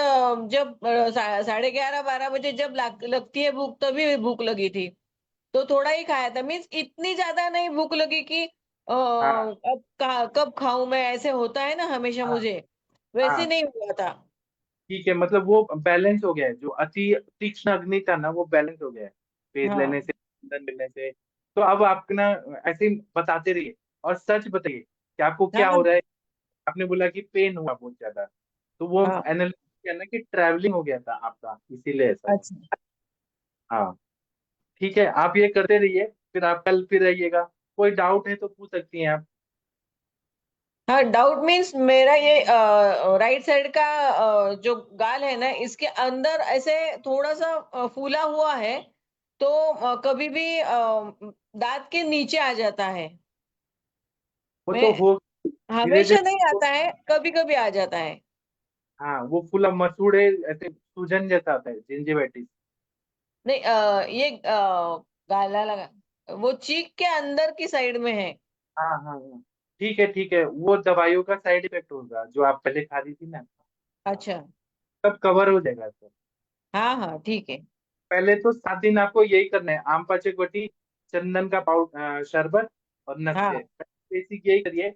जब 11:30 12 बजे जब लगती है भूख, तभी भूख लगी थी। तो थोड़ा ही खाया था, मीन्स इतनी ज्यादा नहीं भूख लगी कि हाँ अब कब खाऊं मैं, ऐसे होता है ना हमेशा हाँ मुझे, वैसे हाँ। नहीं हुआ था। ठीक है, मतलब वो बैलेंस हो गया है, जो अति तीक्ष्ण अग्नि था ना वो बैलेंस हो गया है पेट लेने हाँ से, ईंधन मिलने से। तो अब आप ना ऐसे ही बताते रहिए और सच बताइए कि आपको क्या हाँ हो रहा है। आपने बोला कि पेन हुआ बहुत ज्यादा, तो वो हाँ। एनालिसिस किया ना कि ट्रैवलिंग हो गया था आपका, इसीलिए ऐसा हुआ। अच्छा। हाँ ठीक है, आप ये करते रहिए, फिर आप कल फिर रहिएगा। कोई डाउट है तो पूछ सकती हैं आप। हाँ, डाउट मीन्स मेरा ये राइट साइड का जो गाल है ना, इसके अंदर ऐसे थोड़ा सा फूला हुआ है, तो कभी भी दांत के नीचे आ जाता है। वो मैं तो हो, धीरे हमेशा नहीं धीरे। आता है, कभी कभी आ जाता है। हाँ वो फूला मसूड़े ऐसे सूजन जैसा आता है, जिंजिविटिस। नहीं, ये गाला लगा, वो चीक के अंदर की साइड में है। हाँ हाँ हाँ। ठीक है, वो दवाइयों का साइड इफेक्ट होगा जो आप पहले खा रही थी ना, अच्छा। सब कवर हो जाएगा सर। हाँ हाँ, ठीक है। पहले तो 7 दिन आपको यही करना है, आम पाचक वटी, चंदन का पाउडर, शरबत और नस्के, हाँ बेसिक यही करिए।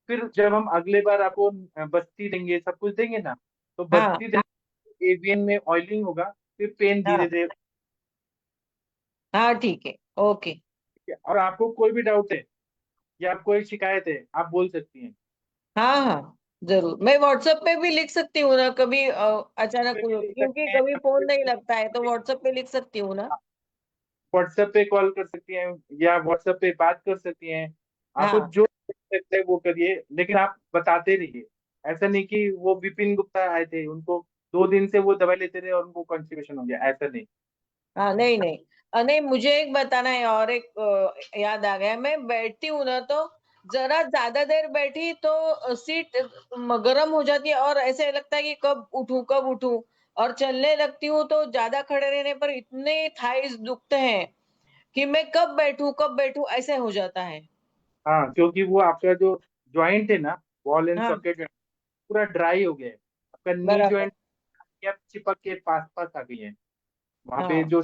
फिर जब हम अगले बार आपको बस्ती देंगे, सब कुछ देंगे ना, तो हाँ बस्ती देंगे, एवियन में ऑयलिंग होगा, फिर पेन हाँ धीरे धीरे। हाँ, ठीक है। ओके। और आपको कोई भी डाउट है या कोई शिकायत है, आप बोल सकती हैं। हाँ हाँ, जरूर। मैं व्हाट्सएप पे भी लिख सकती हूँ ना कभी, अचानक पे भी लिख क्योंकि सकते हैं, कभी फोन नहीं लगता है, तो व्हाट्सएप पे लिख सकती हूँ ना। व्हाट्सएप पे कॉल कर सकती हैं या व्हाट्सएप पे बात कर सकती हैं। आपको हाँ जो लगता है वो करिए, लेकिन आप बताते रहिए। ऐसा नहीं कि वो विपिन गुप्ता आए थे, उनको 2 दिन से वो दवाई लेते रहे और उनको कॉन्स्टिपेशन हो गया, ऐसा नहीं। हाँ, नहीं नहीं, नहीं, मुझे एक बताना है, और एक याद आ गया, मैं बैठती हूँ ना, तो जरा ज्यादा देर बैठी तो सीट गर्म हो जाती है, और ऐसे लगता है कि कब उठूं, और चलने लगती हूँ तो ज्यादा खड़े रहने पर इतने थाइस दुखते हैं कि मैं कब बैठूं ऐसे हो जाता है। हाँ क्योंकि वो आपका जो ज्वाइंट है ना, बॉल एंड हाँ, सॉकेट, पूरा ड्राई हो गया है। आपका नी बराबर। ज्वाइंट चिपक के पास पास आ गई है। वहां पे हाँ, जो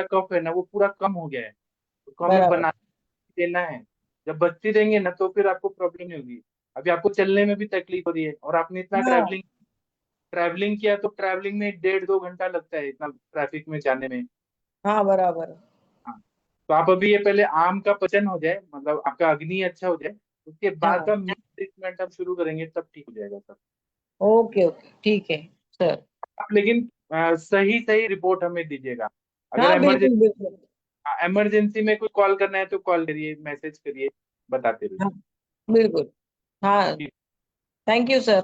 कफ है ना वो पूरा कम हो गया है, उसको हमें बराबर। बना देना है। जब बस्ती देंगे ना तो फिर आपको प्रॉब्लम नहीं होगी। अभी आपको चलने में भी तकलीफ हो रही है, और आपने इतना हाँ ट्रैवलिंग किया, तो ट्रैवलिंग में 1.5-2 घंटा लगता है इतना ट्रैफिक में जाने में। हाँ, बराबर। हाँ, तो आप अभी ये पहले आम का पचन हो जाए, मतलब आपका अग्नि अच्छा हो जाए, उसके बाद हाँ, का ट्रीटमेंट आप शुरू करेंगे तब ठीक हो जाएगा सब। ओके ओके, ठीक है सर। आप लेकिन सही सही रिपोर्ट हमें दीजिएगा। अगर हाँ, बिल्कुल बिल्कुल। इमरजेंसी में कोई कॉल करना है तो कॉल करिए, मैसेज करिए, बताते रहिए। हाँ, बिल्कुल। हाँ, ठीक। Thank you sir.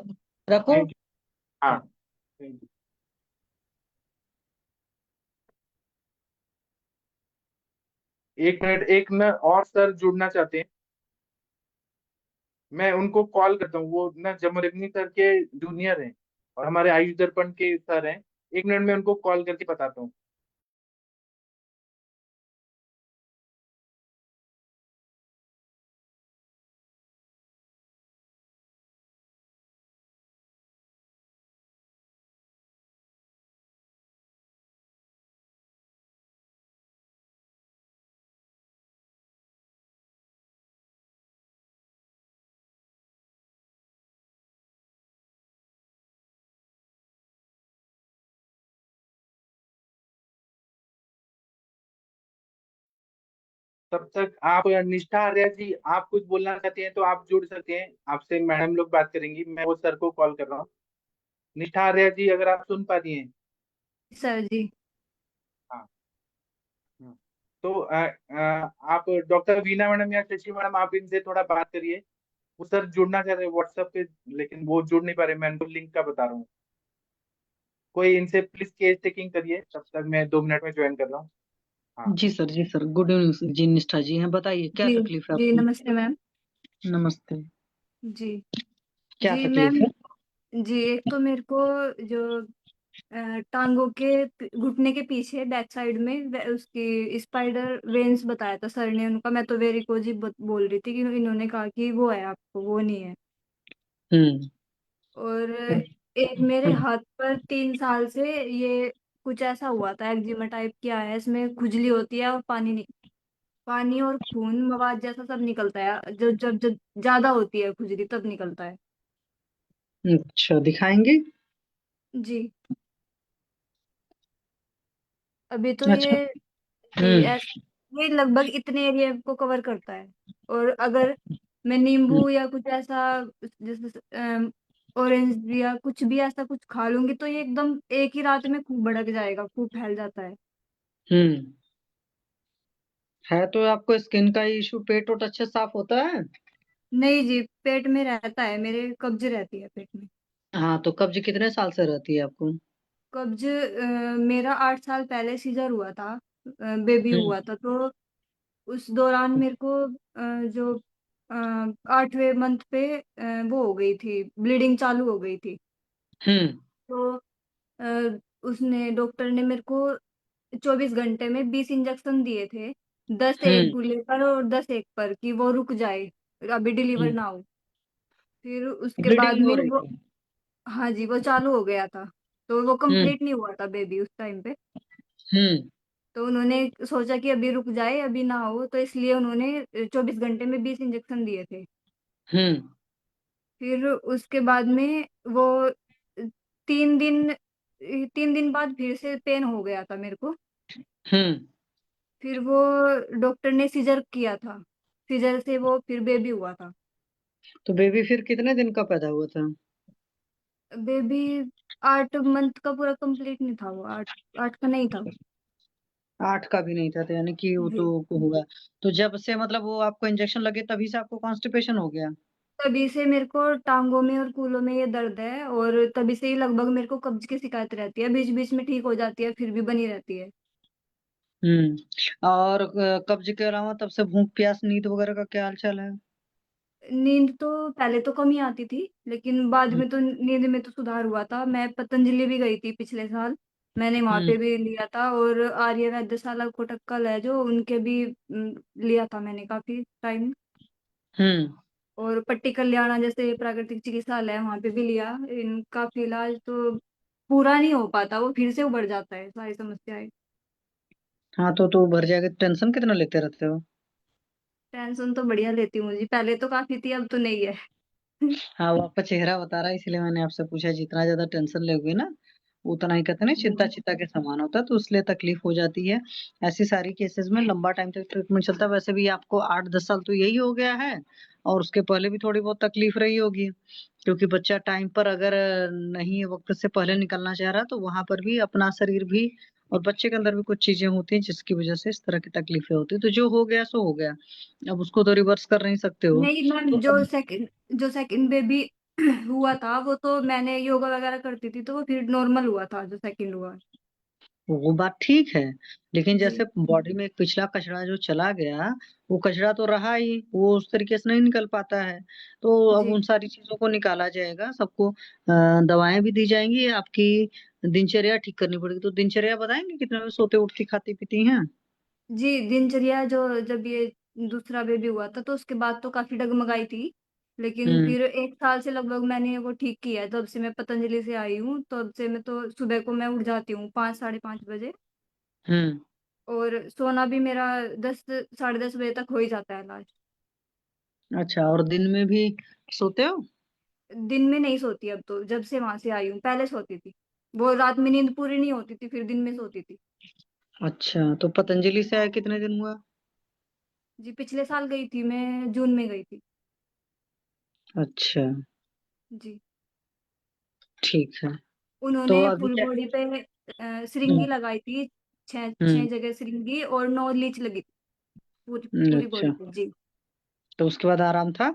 रखूं? Thank you. हाँ, हाँ। Thank you. एक मिनट, एक न और सर जुड़ना चाहते हैं, मैं उनको कॉल करता हूँ। वो ना जमरेगनी सर के जूनियर हैं और हमारे आयुष दर्पण के सर हैं। 1 मिनट में उनको कॉल करके बताता हूँ। तब तक आप निष्ठा आर्या जी, आप कुछ बोलना चाहते हैं तो आप जुड़ सकते हैं, आपसे मैडम लोग बात करेंगी, मैं वो सर को कॉल कर रहा हूँ। निष्ठा आर्या जी, अगर आप सुन पाती हैं। सर जी। हाँ हाँ। तो आप डॉक्टर वीना मैडम या शशि मैडम, आप इनसे थोड़ा बात करिए। वो सर जुड़ना चाह रहे हैं व्हाट्सएप पे, लेकिन वो जुड़ नहीं पा रहे, मैं उनको लिंक का बता रहा हूँ। कोई इनसे प्लीज केस टेकिंग करिए, तब तक मैं 2 मिनट में ज्वाइन कर रहा हूँ। हाँ जी सर, गुड इवनिंग जी, निष्ठा जी हैं, बताइए क्या जी तकलीफ है जी, आपकी। नमस्ते मैम। नमस्ते। जी क्या जी तकलीफ मैम। है। जी, एक तो मेरे को जो टांगों के घुटने के पीछे बैक साइड में उसकी स्पाइडर वेन्स बताया था सर ने, उनका मैं तो वेरिकोज ही बोल रही थी कि इन्होंने कहा कि वो है, आपको वो नहीं है। हम्म। और एक मेरे हम्म। हाथ पर 3 साल से ये कुछ ऐसा हुआ था, एक्जिमा टाइप की आया है, इसमें खुजली होती है और पानी नहीं। पानी और खून मवाद जैसा सब निकलता है, जो जब जब ज्यादा होती है खुजली तब निकलता है। अच्छा, दिखाएंगे? जी। अभी तो अच्छा। ये, जी हम्म। ये लगभग इतने एरिया को कवर करता है। और अगर मैं नींबू या कुछ ऐसा, जैसे ऑरेंज या कुछ भी ऐसा कुछ खा लूंगी तो ये एकदम एक ही रात में खूब भड़क जाएगा, खूब फैल जाता है। हम्म। है तो आपको स्किन का इशू, पेट वोट अच्छे साफ होता है? नहीं जी, पेट में रहता है मेरे, कब्ज रहती है पेट में। हाँ, तो कब्ज कितने साल से रहती है आपको? कब्ज मेरा 8 साल पहले सीजर हुआ था, बेबी हम्म। हुआ था, तो उस दौरान मेरे को जो 8वें मंथ पे वो हो गई थी, ब्लीडिंग चालू हो गई थी। हम्म। तो उसने, डॉक्टर ने मेरे को 24 घंटे में 20 इंजेक्शन दिए थे, 10 एक हम्म। गूले पर और 10 एक पर, कि वो रुक जाए, अभी डिलीवर हम्म। ना हो। फिर उसके बाद ब्लीडिंग हो में रही वो, थी? हाँ जी, वो चालू हो गया था। तो वो हम्म। कंप्लीट नहीं हुआ था बेबी उस टाइम पे। हम्म। तो उन्होंने सोचा कि अभी रुक जाए, अभी ना हो, तो इसलिए उन्होंने 24 घंटे में 20 इंजेक्शन दिए थे। हम्म। फिर उसके बाद में वो 3 दिन, 3 दिन बाद फिर से पेन हो गया था मेरे को। हम्म। फिर वो डॉक्टर ने सीजर किया था, सीजर से वो फिर बेबी हुआ था। तो बेबी फिर कितने दिन का पैदा हुआ था? बेबी 8 मंथ का पूरा कंप्लीट नहीं था वो, 8 8 का नहीं था। 8 का भी नहीं था, तो यानी कि वो तो जी। होगा। तो जब से मतलब वो आपको इंजेक्शन लगे तभी से आपको कॉन्स्टिपेशन हो गया? तभी से मेरे को टांगों में और कूलों में ये दर्द है, और तभी से ही लगभग मेरे को कब्ज की शिकायत रहती है, बीच बीच में ठीक हो जाती है फिर भी बनी रहती है। और कब्ज के अलावा तब से भूख प्यास नींद वगैरह का क्या हाल चाल है? नींद तो पहले तो कम ही आती थी, लेकिन बाद हम्म। में तो नींद में तो सुधार हुआ था। मैं पतंजलि भी गई थी पिछले साल, मैंने वहां हम्म। पे भी लिया था, और आर्य वैद्यशाला कोटक्कल है जो, उनके भी लिया था मैंने काफी टाइम। हम्म। और पट्टी कल्याणा जैसे प्राकृतिक चिकित्सालय है, वहां पे भी लिया। इनका इलाज तो पूरा नहीं हो पाता, वो फिर से उभर जाता है सारी समस्याएं। हाँ, तो भर जाएगा। टेंशन कितना लेते रहते हो? टेंशन तो बढ़िया लेती हूँ जी, पहले तो काफी थी, अब तो नहीं है। हाँ, वो आपका चेहरा बता रहा है, इसलिए मैंने आपसे पूछा। जितना ज्यादा टेंशन लोगे ना, उतना ही कहते हैं ना, चिंता चिंता के समान होता है, तो इसलिए तकलीफ हो जाती है। ऐसी सारी केसेस में लंबा टाइम तक ट्रीटमेंट चलता है। वैसे भी आपको 8-10 साल तो यही हो गया है, और उसके पहले भी थोड़ी बहुत तकलीफ रही होगी, क्योंकि बच्चा टाइम पर अगर नहीं वक्त से पहले निकलना चाह रहा, तो वहां पर भी अपना शरीर भी और बच्चे के अंदर भी कुछ चीजें होती हैं जिसकी वजह से इस तरह की तकलीफें होती है। तो जो हो गया सो हो गया, अब उसको तो रिवर्स कर नहीं सकते हो। नहीं मैम, तो अब जो सेकंड बेबी हुआ था वो तो मैंने योगा वगैरह करती थी, तो वो फिर नॉर्मल हुआ था जो सेकंड हुआ है। वो बात ठीक है, लेकिन जी। जैसे बॉडी में एक पिछला कचरा जो चला गया, वो कचरा तो रहा ही, वो उस तरीके से नहीं निकल पाता है। तो अब जी। उन सारी चीजों को निकाला जाएगा, सबको दवाएं भी दी जाएंगी, आपकी दिनचर्या ठीक करनी पड़ेगी। तो दिनचर्या बताएंगे कितने बजे सोते उठती खाती पीती हैं? जी, दिनचर्या जो, जब ये दूसरा बेबी हुआ था तो उसके बाद तो काफी डगमगाई थी, लेकिन हम्म। फिर 1 साल से लगभग मैंने वो ठीक किया है। तब से मैं पतंजलि से आई हूँ, तब से मैं तो सुबह को मैं उठ जाती हूँ 5 साढ़े 5 बजे। हम्म। और सोना भी मेरा 10 साढ़े 10 बजे तक हो ही जाता है लास्ट। अच्छा, और दिन में भी सोते हो? दिन में नहीं सोती अब तो, जब से वहां से आई हूँ, पहले सोती थी। वो रात में नींद पूरी नहीं होती थी, फिर दिन में सोती थी। अच्छा, तो पतंजलि से आए कितने दिन हुआ? जी, पिछले साल गई थी मैं, जून में गई थी। अच्छा, जी। ठीक है। तो उन्होंने अभी फुल क्या? बॉडी पे सिरिंगी हम्म। लगाई थी, छह छह हम्म। जगह सिरिंगी, और 9 लीच लगी थी पूरी पूरी अच्छा, बॉडी पे। जी। तो उसके बाद आराम था?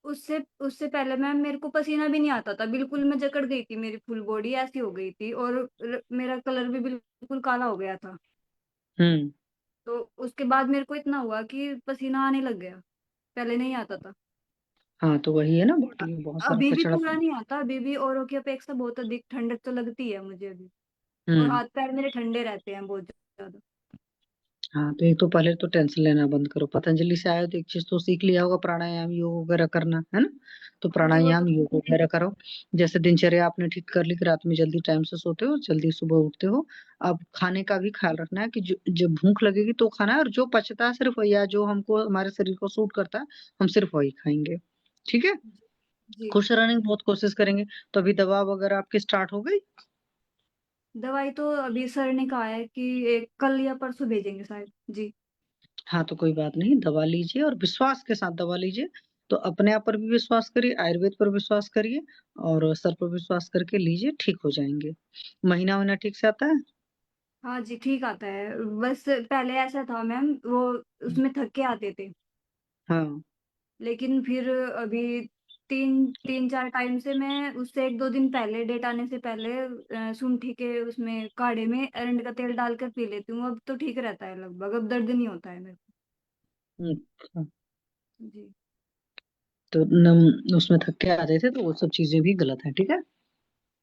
उससे उससे पहले मैम मेरे को पसीना भी नहीं आता था बिल्कुल, मैं जकड़ गई थी, मेरी फुल बॉडी ऐसी हो गई थी, और मेरा कलर भी बिल्कुल काला हो गया था। हम्म। तो उसके बाद मेरे को इतना हुआ कि पसीना आने लग गया, पहले नहीं आता था। हाँ, तो वही है ना, अ- बॉडी में बहुत सारा अभी भी कचरा। पूरा नहीं आता, अभी भी औरों की अपेक्षा बहुत अधिक ठंडक तो लगती है मुझे अभी। और हम्म। हाथ पैर मेरे ठंडे रहते हैं बहुत ज्यादा। हाँ, तो एक तो पहले तो टेंशन लेना बंद करो। पतंजलि से आए हो तो एक चीज तो सीख लिया होगा, प्राणायाम योग वगैरह करना, है ना? तो जी वो तो प्राणायाम योग वगैरह करो। जैसे दिनचर्या आपने ठीक कर ली कि रात में जल्दी टाइम से सोते हो, जल्दी सुबह उठते हो। अब खाने का भी ख्याल रखना है कि जब भूख लगेगी तो खाना है, और जो पचता है सिर्फ वही, या जो हमको हमारे शरीर को सूट करता है हम सिर्फ वही खाएंगे। ठीक है? जी। खुश रहने की बहुत कोशिश करेंगे। तो अभी दवा वगैरह आपकी स्टार्ट हो गई? दवाई तो अभी सर ने कहा है कि एक कल या परसों भेजेंगे शायद। जी। हाँ, तो कोई बात नहीं, दवा लीजिए और विश्वास के साथ दवा लीजिए। तो अपने आप पर भी विश्वास करिए, आयुर्वेद पर विश्वास करिए, और सर पर विश्वास करके लीजिए, ठीक हो जाएंगे। महीना महीना ठीक से आता है? हाँ जी ठीक आता है। बस पहले ऐसा था मैम, वो उसमें थक के आते थे, हाँ। लेकिन फिर अभी तीन तीन चार टाइम से मैं उससे एक दो दिन पहले, डेट आने से पहले शुंठी के उसमें काढ़े में अरंड का तेल डालकर पी लेती हूँ। अब तो ठीक रहता है लगभग, अब दर्द नहीं होता है मेरे अच्छा। को। जी। तो नम उसमें थक के आते थे तो वो सब चीजें भी गलत है, ठीक है?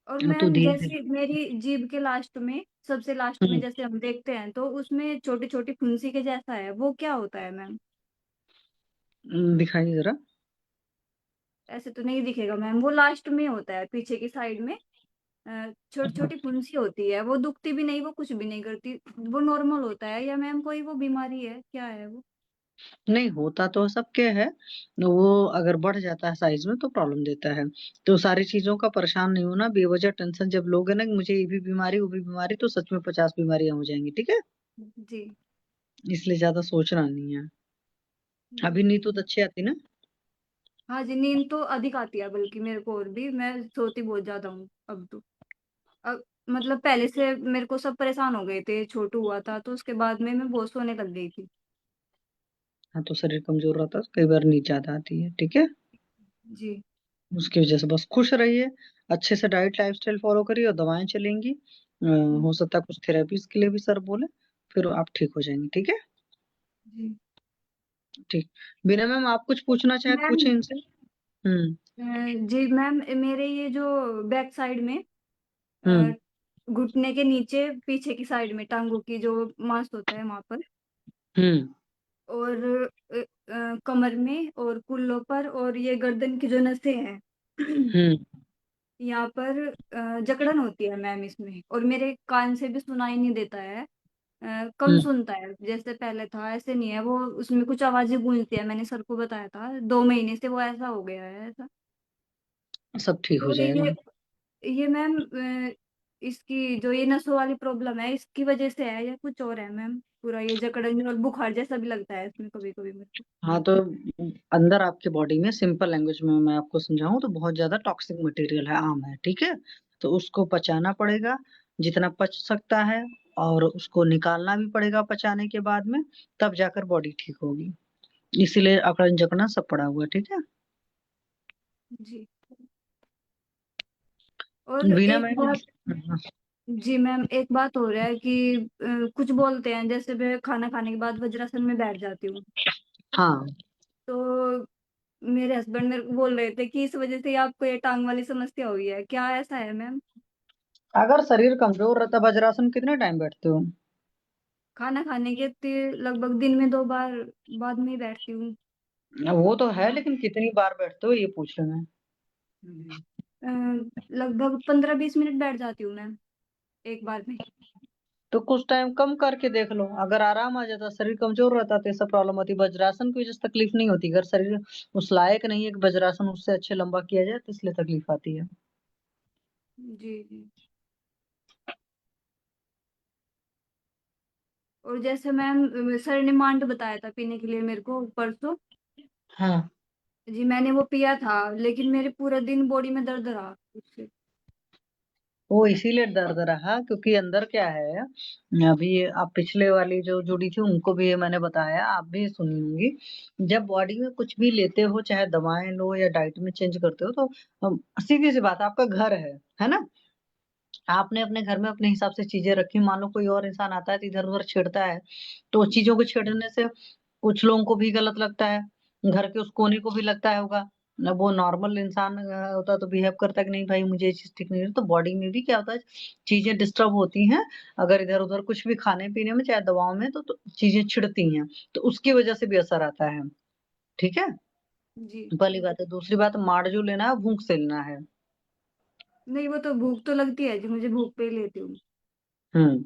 और तो मैम धीरे धीरे। जैसे मेरी जीभ के लास्ट में, सबसे लास्ट में हम्म, जैसे हम देखते हैं तो उसमें छोटी छोटी फुंसी के जैसा है, वो क्या होता है मैम? दिखाइए जरा। ऐसे तो नहीं दिखेगा मैम, वो लास्ट में होता है पीछे की साइड में। छोटी हाँ। छोटी फुंसी होती है, वो दुखती भी नहीं, वो कुछ भी नहीं करती। वो नॉर्मल होता है या मैम कोई वो बीमारी है, क्या है वो? नहीं, होता तो सबके है। वो अगर बढ़ जाता है साइज में तो प्रॉब्लम देता है। तो सारी चीजों का परेशान नहीं होना, बेवजह टेंशन जब लोगे ना कि मुझे ये भी बीमारी वो भी बीमारी, तो सच में 50 बीमारियां हो जाएंगी, ठीक है? जी। इसलिए ज्यादा सोचना नहीं है। अभी नींद जी। तो अच्छी आती ना? हाँ जी, नींद तो अधिक आती है बल्कि मेरे को, और भी मैं सोती बहुत ज्यादा हूँ अब तो। अब मतलब पहले से मेरे को सब परेशान हो गए थे, छोटू हुआ था तो उसके बाद में मैं बहुत सोने लग गई थी। हाँ, तो शरीर कमजोर रहता है तो कई बार नींद ज्यादा आती है, ठीक है? जी। उसकी वजह से बस खुश रहिए। अच्छे से डाइट लाइफस्टाइल फॉलो करिए और दवाएं चलेंगी। हो सकता है कुछ थेरेपीज के लिए भी सर बोले, फिर आप ठीक हो जाएंगे, ठीक है? जी ठीक। बिना मैम आप कुछ पूछना चाहे तो मैम। पूछे इनसे। हम्म। जी मैम, मेरे ये जो बैक साइड में हम्म। अ, घुटने के नीचे पीछे की साइड में टांगों की जो मांस होता है वहां पर, हम्म। और कमर में और कूल्हों पर, और ये गर्दन की जो नसें हैं हम्म। यहाँ पर जकड़न होती है मैम इसमें, और मेरे कान से भी सुनाई नहीं देता है। कम हम्म। सुनता है, जैसे पहले था ऐसे नहीं है वो, उसमें कुछ आवाजें गूंजती है। मैंने सर को बताया था, 2 महीने से वो ऐसा हो गया है ऐसा। सब ठीक हो तो जाएगा। ये मैम इसकी जो ये नसों वाली प्रॉब्लम है, इसकी वजह से है या कुछ और है मैम? पूरा ये जकड़न और बुखार जैसा भी लगता है इसमें कभी कभी मेरे को। हाँ, तो अंदर आपके बॉडी में सिंपल लैंग्वेज में मैं आपको समझाऊं तो बहुत ज्यादा टॉक्सिक मटेरियल है, आम है, ठीक है? तो उसको पचाना पड़ेगा जितना पच सकता है, और उसको निकालना भी पड़ेगा पचाने के बाद में, तब जाकर बॉडी ठीक होगी। इसीलिए अकड़न जकड़न सब पड़ा हुआ है, ठीक है? जी। और बिना एक मैम। बात। जी मैम, एक बात हो रहा है कि कुछ बोलते हैं, जैसे मैं खाना खाने के बाद वज्रासन में बैठ जाती हूँ, हाँ, तो मेरे हस्बैंड मेरे को बोल रहे थे कि इस वजह से आपको ये टांग वाली समस्या हुई है, क्या ऐसा है मैम? अगर शरीर कमजोर रहता वज्रासन कितने टाइम बैठते हो? खाना खाने के लगभग दिन में 2 बार बाद में ही बैठती हूँ। वो तो है, लेकिन कितनी बार बैठते हो ये पूछ रहे हैं। अ, लगभग 15-20 मिनट बैठ जाती हूँ मैम, एक बार में। तो कुछ टाइम कम करके देख लो, अगर आराम आ जाता, शरीर कमजोर रहता तो ये सब प्रॉब्लम होती। वज्रासन की वजह से तकलीफ नहीं होती, अगर शरीर उस लायक नहीं है कि वज्रासन उससे अच्छे लंबा किया जाए तो इसलिए तकलीफ आती है। जी जी। और जैसे मैम सर ने मांड बताया था पीने के लिए मेरे को परसों। हाँ, जी मैंने वो पिया था, लेकिन मेरे पूरा दिन बॉडी में दर्द रहा उससे। वो इसीलिए दर्द रहा क्योंकि अंदर क्या है। अभी आप पिछले वाली जो जुड़ी थी उनको भी ये मैंने बताया, आप भी सुनी होंगी। जब बॉडी में कुछ भी लेते हो, चाहे दवाएं लो या डाइट में चेंज करते हो, तो सीधी सी बात, आपका घर है ना? आपने अपने घर में अपने हिसाब से चीजें रखी, मान लो कोई और इंसान आता है तो इधर उधर छेड़ता है, तो चीजों को छेड़ने से कुछ लोगों को भी गलत लगता है, घर के उस कोने को भी लगता है होगा, ना वो नॉर्मल इंसान होता तो बिहेव करता कि नहीं भाई मुझे ये चीज ठीक नहीं है। तो बॉडी में भी क्या होता है, चीजें डिस्टर्ब होती हैं अगर इधर उधर कुछ भी खाने पीने में चाहे दवाओं में, तो चीजें छिड़ती हैं, तो उसकी वजह से भी असर आता है। ठीक है, जी। पहली बात है। दूसरी बात, मार जो लेना है भूख से लेना है। नहीं, वो तो भूख तो लगती है जी, मुझे भूख पे ही लेती हूँ। हम्म।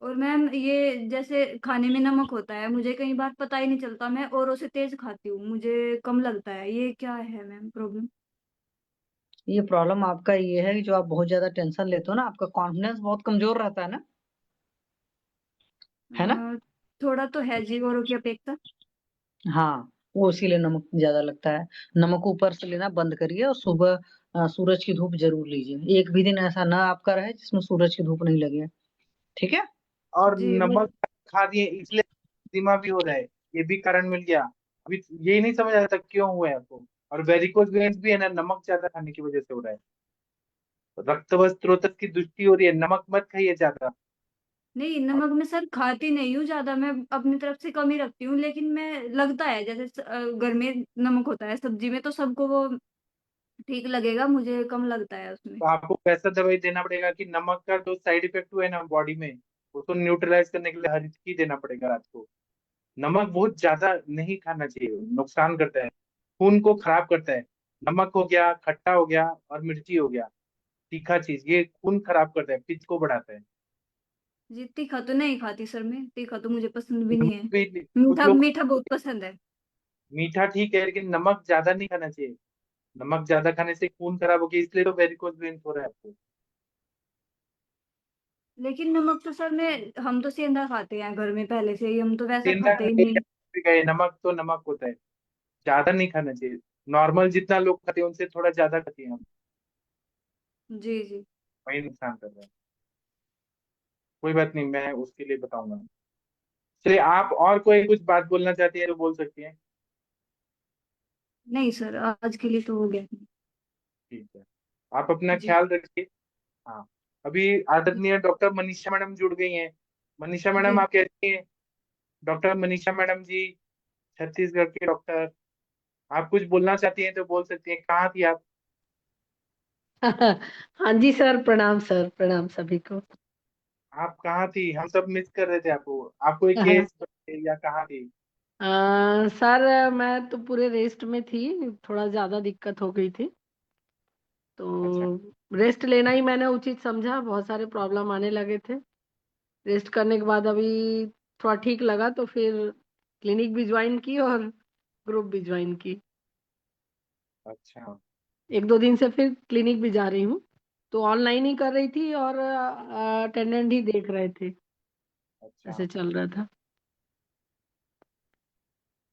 और मैम ये जैसे खाने में नमक होता है, मुझे कई बार पता ही नहीं चलता, मैं औरों से तेज खाती हूँ, मुझे कम लगता है, ये क्या है मैम प्रॉब्लम? ये प्रॉब्लम आपका ये है कि जो आप बहुत ज्यादा टेंशन लेते हो ना, आपका कॉन्फिडेंस बहुत कमजोर रहता है ना, है ना। थोड़ा तो है जी, औरों की अपेक्षा। हाँ, वो इसीलिए नमक ज्यादा लगता है। नमक ऊपर से लेना बंद करिए और सुबह सूरज की धूप जरूर लीजिए। एक भी दिन ऐसा ना आपका रहे जिसमें सूरज की धूप नहीं लगे। ठीक है। और जी नमक खा दिए इसलिए धीमा भी हो रहा है, ये भी कारण मिल गया। अभी यही नहीं समझ आता क्यों हुआ है आपको। और वेरिकोज वेन्स भी है ना, नमक ज्यादा खाने की वजह से हो रहा है। रक्त स्त्रोत की दुष्टि हो रही है, नमक मत खाइए ज्यादा। नहीं, और नमक मैं सर खाती नहीं हूँ ज्यादा, मैं अपनी तरफ से कम ही रखती हूँ, लेकिन मैं लगता है जैसे घर में नमक होता है सब्जी में तो सबको वो ठीक लगेगा, मुझे कम लगता है उसमें। तो आपको वैसा दवाई देना पड़ेगा कि नमक का जो साइड इफेक्ट हुआ है ना बॉडी में, उसको न्यूट्रलाइज करने के लिए हर चीज देना पड़ेगा रात को। नमक बहुत ज्यादा नहीं खाना चाहिए, नुकसान करता है, खून को खराब करता है। नमक हो गया, खट्टा हो गया, और मिर्ची हो गया, तीखा चीज, ये खून खराब करता है, पित्त को बढ़ाता है। जी, तीखा तो नहीं खाती सर, मैं तीखा तो मुझे पसंद भी नहीं नमक है। भी कुछ मीठा लोग, मीठा बहुत पसंद है। मीठा ठीक है लेकिन नमक ज्यादा नहीं खाना चाहिए। नमक ज्यादा खाने से खून खराब हो गया, इसलिए तो वेरिकोज वेन्स हो रहा है आपको। लेकिन नमक तो सर मैं हम तो सेंधा खाते हैं घर में पहले से ही, हम तो वैसा सेंधा खाते ही खाइए नहीं। या भी खाइए, नमक तो नमक होता है, ज्यादा नहीं खाना चाहिए। नॉर्मल जितना लोग खाते हैं उनसे थोड़ा ज्यादा खाते हैं हम, जी जी। वही नुकसान कर रहा है। कोई बात नहीं, मैं उसके लिए बताऊंगा। चलिए, आप और कोई कुछ बात बोलना चाहती है तो बोल सकती हैं। नहीं सर, आज के लिए तो हो गया। ठीक है, आप अपना जी ख्याल रखिए। हाँ, अभी आदरणीय डॉक्टर मनीषा मैडम जुड़ गई हैं। मनीषा मैडम जी। आप कैसी हैं? डॉक्टर मनीषा मैडम जी, छत्तीसगढ़ के डॉक्टर। आप कुछ बोलना चाहती हैं तो बोल सकती हैं। कहाँ थी आप? हाँ जी सर, प्रणाम सर, प्रणाम सभी को। आप कहाँ थी? हम सब मिस कर रहे थे आपको। आप कोई केस या कहाँ थी? सर मैं तो पूरे रेस्ट में थी, थोड़ा ज्यादा दिक्कत हो गई थी अच्छा। तो रेस्ट लेना ही मैंने उचित समझा, बहुत सारे प्रॉब्लम आने लगे थे। रेस्ट करने के बाद अभी थोड़ा ठीक लगा तो फिर क्लिनिक भी ज्वाइन की और ग्रुप भी ज्वाइन की। अच्छा। एक दो दिन से फिर क्लिनिक भी जा रही हूँ, तो ऑनलाइन ही कर रही थी और अटेंडेंट ही देख रहे थे, अच्छा। ऐसे चल रहा था।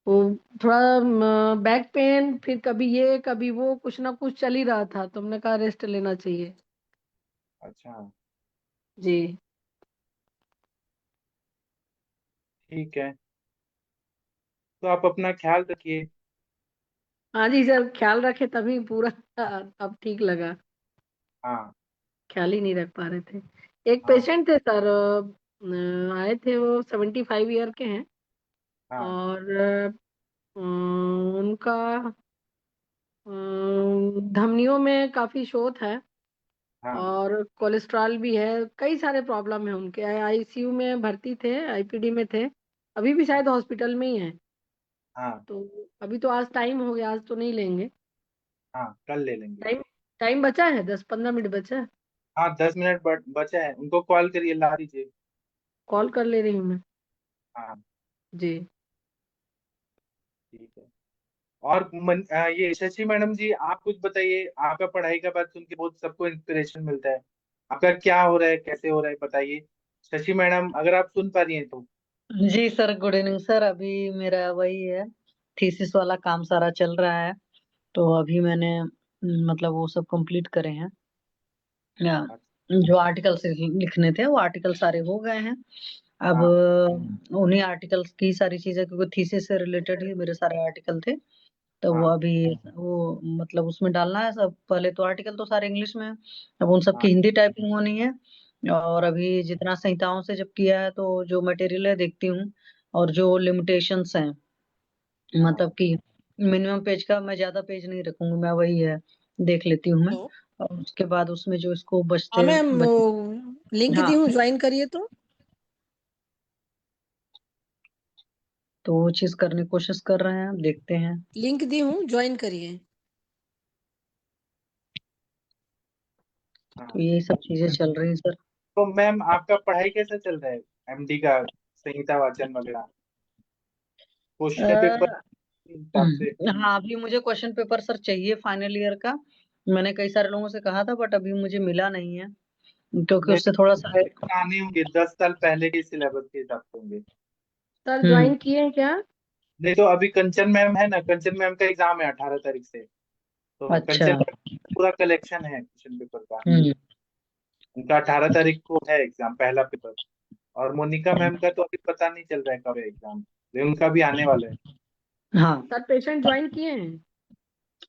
वो थोड़ा बैक पेन, फिर कभी ये कभी वो, कुछ ना कुछ चल ही रहा था, तो हमने कहा रेस्ट लेना चाहिए। अच्छा। जी। ठीक है, तो आप अपना ख्याल रखिए। हाँ जी सर, ख्याल रखे तभी पूरा अब ठीक लगा, हाँ। ख्याल ही नहीं रख पा रहे थे। एक हाँ। पेशेंट थे सर, आए थे, वो 75 ईयर के हैं हाँ। और उनका धमनियों में काफी शोथ है हाँ। और कोलेस्ट्रॉल भी है, कई सारे प्रॉब्लम है उनके। आईसीयू में भर्ती थे, आईपीडी में थे, अभी भी शायद हॉस्पिटल में ही है। हाँ। तो अभी तो आज टाइम हो गया, आज तो नहीं लेंगे। हाँ, कल ले लेंगे। टाइम टाइम बचा है, 10-15 मिनट बचा है। हाँ, 10 मिनट बचा है, उनको कॉल करिए, ला दीजिए। कॉल कर ले रही हूँ मैं। हाँ। जी। ठीक है। और ये शशि मैडम जी, आप कुछ बताइए। आपका पढ़ाई का बात सुन के बहुत सबको इंस्पिरेशन मिलता है। आपका क्या हो रहा है, कैसे हो रहा है, बताइए। शशि मैडम, अगर आप सुन पा रही हैं तो। जी सर, गुड इवनिंग सर। अभी मेरा वही है, थीसिस वाला काम सारा चल रहा है। तो अभी मैंने मतलब वो सब कंप्लीट करे हैं। या, जो आर्टिकल्स लिखने थे वो आर्टिकल सारे हो गए हैं। अब हाँ। उन्हीं आर्टिकल्स की सारी चीजें, क्योंकि थीसिस से रिलेटेड ही मेरे सारे आर्टिकल थे, तो वो हाँ। अभी वो मतलब उसमें डालना है सब। पहले तो आर्टिकल तो सारे इंग्लिश में है, अब उन सब की हाँ। हिंदी टाइपिंग होनी है। और हाँ। अभी जितना संहिताओं से जब किया है तो जो मटेरियल है देखती हूँ, और जो लिमिटेशंस हैं, हाँ। मतलब कि मिनिमम पेज का मैं ज्यादा पेज नहीं रखूंगी, मैं वही है देख लेती हूँ मैं। तो और उसके बाद उसमें जो इसको हाँ बचते मैम लिंक दी हाँ हूँ, ज्वाइन करिए। तो वो चीज करने की कोशिश कर रहे हैं, देखते हैं। लिंक दी हूँ, ज्वाइन करिए। हाँ। तो यही सब चीजें चल रही है सर। तो मैम आपका पढ़ाई कैसा चल रहा है, एमडी का संहिता वाचन वगैरह, क्वेश्चन पेपर हिसाब से? हाँ अभी मुझे क्वेश्चन पेपर सर चाहिए फाइनल ईयर का। मैंने कई सारे लोगों से कहा था बट अभी मुझे मिला नहीं है, क्योंकि नहीं, उससे थोड़ा सा आने होंगे 10 साल पहले के सिलेबस के हिसाब से होंगे। सर ज्वाइन किए हैं क्या? नहीं तो अभी कंचन मैम है ना, कंचन मैम का एग्जाम है 18 तारीख से, तो अच्छा। कंचन मैम का पूरा कलेक्शन है क्वेश्चन पेपर का। हम्म उनका 18 तारीख को है एग्जाम, पहला पेपर। और मोनिका मैम का तो अभी पता नहीं चल रहा है कब है एग्जाम, लेकिन उनका भी आने वाला है। हाँ सर पेशेंट ज्वाइन किए हैं?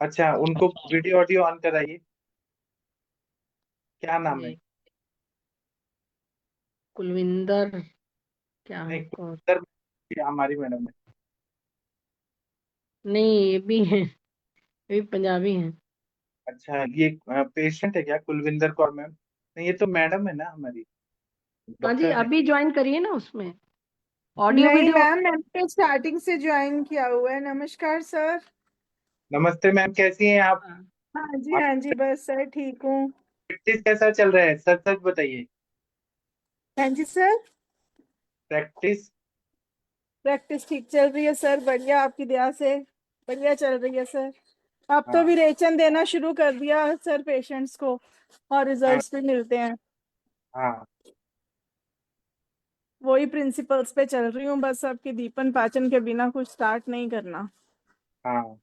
अच्छा, उनको वीडियो ऑडियो ऑन कराइए। क्या नाम है? जी, कुलविंदर क्या नहीं, कौन? सर हमारी मैडम है। नहीं ये भी है, ये भी पंजाबी हैं। अच्छा, ये पेशेंट है क्या कुलविंदर कौर मैम? नहीं, ये तो मैडम है ना हमारी, हाँ जी, डॉक्टर है। अभी ज्वाइन करिए ना उसमें, ऑडियो नहीं वीडियो। मैम, मैंने तो स्टार्टिंग से ज्वाइन किया हुआ है। नमस्कार सर। नमस्ते मैम, कैसी हैं आप? हाँ जी बस सर ठीक हूँ। प्रैक्टिस कैसा चल रहा है, सच सच बताइए। हाँ जी सर। प्रैक्टिस? प्रैक्टिस ठीक चल रही है सर, बढ़िया आपकी दया से बढ़िया चल रही है सर। अब तो हाँ विरेचन देना शुरू कर दिया सर पेशेंट्स को, और हाँ रिजल्ट्स भी मिलते हैं। हाँ वही प्रिंसिपल्स पे चल रही हूँ बस, आपकी दीपन पाचन के बिना कुछ स्टार्ट नहीं करना। हाँ।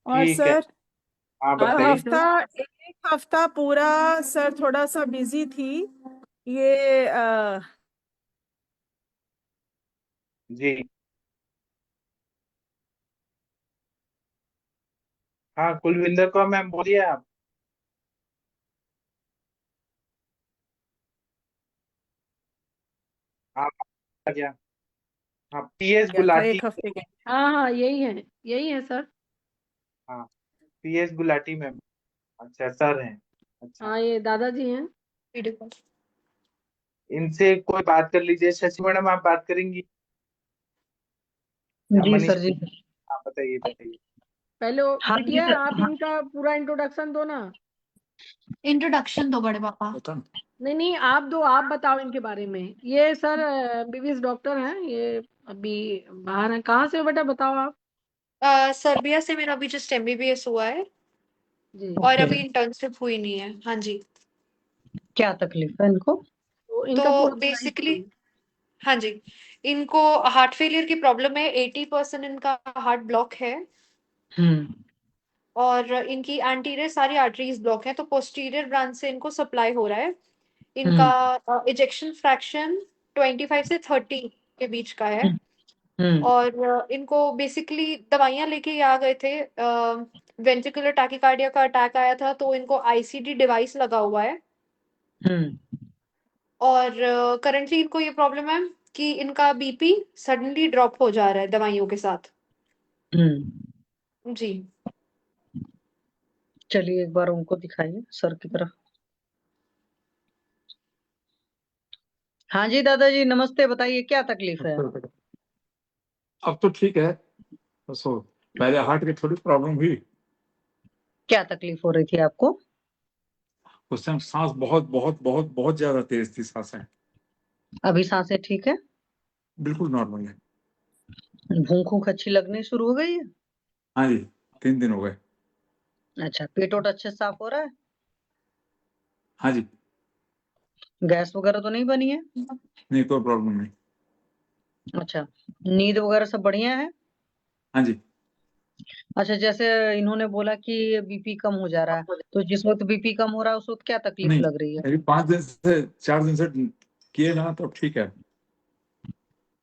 और ठीक है। सर हाँ हाँ बताइए। सर। हफ्ता एक हफ्ता पूरा सर थोड़ा सा बिजी थी। ये जी हाँ, कुलविंदर कौर मैम बोलिए आप। हाँ, आ गया। हाँ, पीएस गया था गुलाटी। एक हफ्ते के। हाँ हाँ यही है सर। हाँ, पीएस गुलाटी मैम। अच्छा, सर हैं। अच्छा, हाँ ये दादाजी हैं। Video call. इनसे कोई बात कर लीजिए। शशि मैडम आप बात करेंगी या जी मनीष? सर जी। हाँ, बताइए बताइए। पहले हाँ जी बिटिया सर। आप हाँ इनका पूरा इंट्रोडक्शन दो ना। इंट्रोडक्शन दो बड़े पापा। नहीं नहीं आप दो, आप बताओ इनके बारे में। ये सर एमबीबीएस डॉक्टर हैं, ये अभी बाहर हैं। कहाँ से हो बेटा बताओ आप? सर्बिया से मेरा अभी जस्ट एमबीबीएस हुआ है जी। और ओके। अभी इंटर्नशिप हुई नहीं है। हाँ जी। क्या तकलीफ है इनको? तो इनका तो पूरा बताइए। बेसिकली, हाँ जी, इनको हार्ट फेलियर की प्रॉब्लम है। 80% इनका हार्ट ब्लॉक है हम्म और इनकी एंटीरियर सारी आर्टरीज ब्लॉक है, तो पोस्टीरियर ब्रांच से इनको सप्लाई हो रहा है। इनका हम्म इजेक्शन फ्रैक्शन 25 से 30 के बीच का है। हम्म हम्म और इनको बेसिकली दवाइयाँ लेके ये आ गए थे। वेंट्रिकुलर टैकीकार्डिया का अटैक आया था, तो इनको आईसीडी डिवाइस लगा हुआ है। हम्म और करंटली इनको ये प्रॉब्लम है कि इनका बीपी सडनली ड्रॉप हो जा रहा है दवाइयों के साथ। जी। चलिए एक बार उनको दिखाइए सर की तरफ। हाँ जी दादाजी नमस्ते, बताइए क्या तकलीफ है? अब तो ठीक है। सो पहले हार्ट की थोड़ी प्रॉब्लम हुई। क्या तकलीफ हो रही थी आपको? उस टाइम सांस बहुत बहुत बहुत बहुत ज्यादा तेज थी सांसें। अभी सांसें ठीक है? बिल्कुल नॉर्मल है। भूख ऊख अच्छी लगनी शुरू हो गई है? हाँ जी, 3 दिन हो गए। अच्छा, पेट वोट अच्छे से साफ हो रहा है? हाँ जी। गैस वगैरह तो नहीं बनी है? नहीं, कोई प्रॉब्लम नहीं। अच्छा, नींद वगैरह सब बढ़िया है? हाँ जी। अच्छा, जैसे इन्होंने बोला कि बीपी कम हो जा रहा है, तो जिस वक्त बीपी कम हो रहा है उस वक्त क्या तकलीफ नहीं, लग रही है? अभी 5 दिन से 4 दिन से किए ना, तो ठीक है।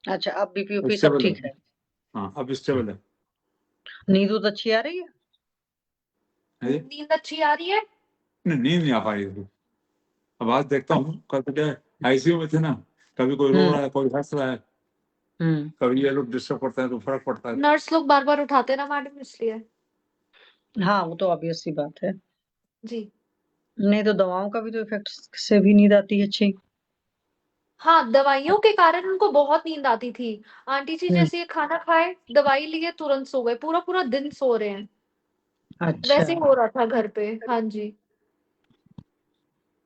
अच्छा, अब बीपी उपी सब स्टेबल है। ठीक है? हाँ, अब स्टेबल है। नींद उद अच्छी आ रही है? हाँ जी? नींद अच्छी आ रही है? नहीं, नींद नहीं आ पा रही है। अब आज देखता हूँ, कल तो क्या आईसीयू में थे ना, कभी कोई रो रहा है, कोई हंस रहा है। कभी ये लोग डिस्टर्ब करते हैं तो फर्क पड़ता है। नर्स लोग बार बार उठाते ना मैडम, इसलिए। हाँ वो तो ऑब्वियस सी बात है। जी नहीं तो दवाओं का भी तो इफेक्ट से भी नींद आती है अच्छी। हाँ, दवाइयों के कारण उनको बहुत नींद आती थी। आंटी जी हम्म, जैसे ये खाना खाए, दवाई लिए, तुरंत सो गए, पूरा पूरा दिन सो रहे हैं। अच्छा। वैसे हो रहा था घर पे। हाँ जी।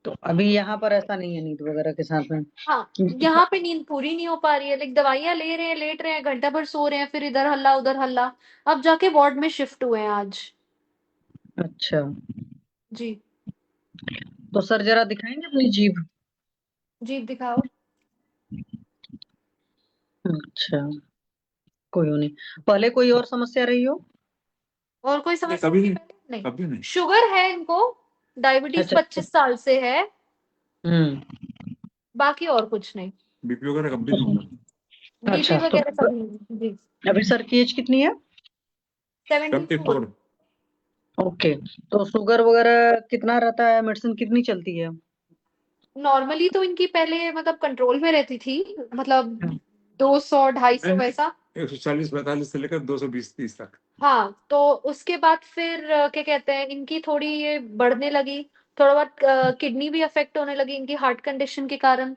तो अभी यहाँ पर ऐसा नहीं है नींद वगैरह के साथ में? हाँ, यहाँ पे नींद पूरी नहीं हो पा रही है। लाइक दवाइयाँ ले रहे हैं, लेट रहे हैं, घंटा भर सो रहे हैं, फिर इधर हल्ला उधर हल्ला। अब जाके वार्ड में शिफ्ट हुए हैं आज। अच्छा जी। तो सर जरा दिखाएंगे अपनी जीभ? जी दिखाओ। अच्छा कोई नहीं, पहले कोई और समस्या रही हो? और कोई नहीं, समस्या कभी थी नहीं, पहले? नहीं। कभी नहीं। शुगर है इनको, डायबिटीज अच्छा 25 साल से है, हम्म। बाकी और कुछ नहीं। बीपी वगैरह कभी नहीं होगा। बीपी अच्छा तो वगैरह सब नहीं। जी। अभी सर की एज कितनी है? 74। 74। ओके। तो शुगर वगैरह कितना रहता है, मेडिसिन कितनी चलती है? नॉर्मली तो इनकी पहले मतलब कंट्रोल में रहती थी, मतलब हम्म, 200 250 वैसा। 140-45 से लेकर 220-30 तक। हाँ, तो उसके बाद फिर क्या कहते हैं, इनकी थोड़ी ये बढ़ने लगी। थोड़ा बहुत किडनी भी अफेक्ट होने लगी इनकी हार्ट कंडीशन के कारण।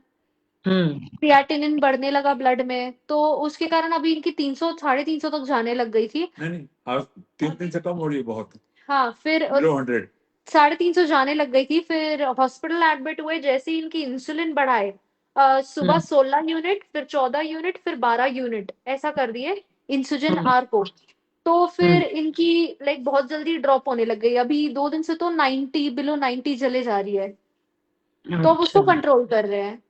क्रिएटिनिन बढ़ने लगा ब्लड में, तो उसके कारण अभी इनकी 300 350 तक जाने लग गई थी। नहीं, आज 3 दिन से कम हो रही है बहुत। हाँ, फिर बिलो 100। 350 जाने लग गई थी। फिर हॉस्पिटल एडमिट हुए, जैसे ही इनकी इंसुलिन बढ़ाए, सुबह 16 यूनिट, फिर 14 यूनिट, फिर 12 यूनिट, ऐसा कर दिए इंसुलिन आर को। तो फिर इनकी लाइक बहुत जल्दी ड्रॉप होने लग गई। अभी 2 दिन से तो 90, बिलो 90 चले जा रही है। तो अब उसको अच्छा कंट्रोल कर रहे हैं,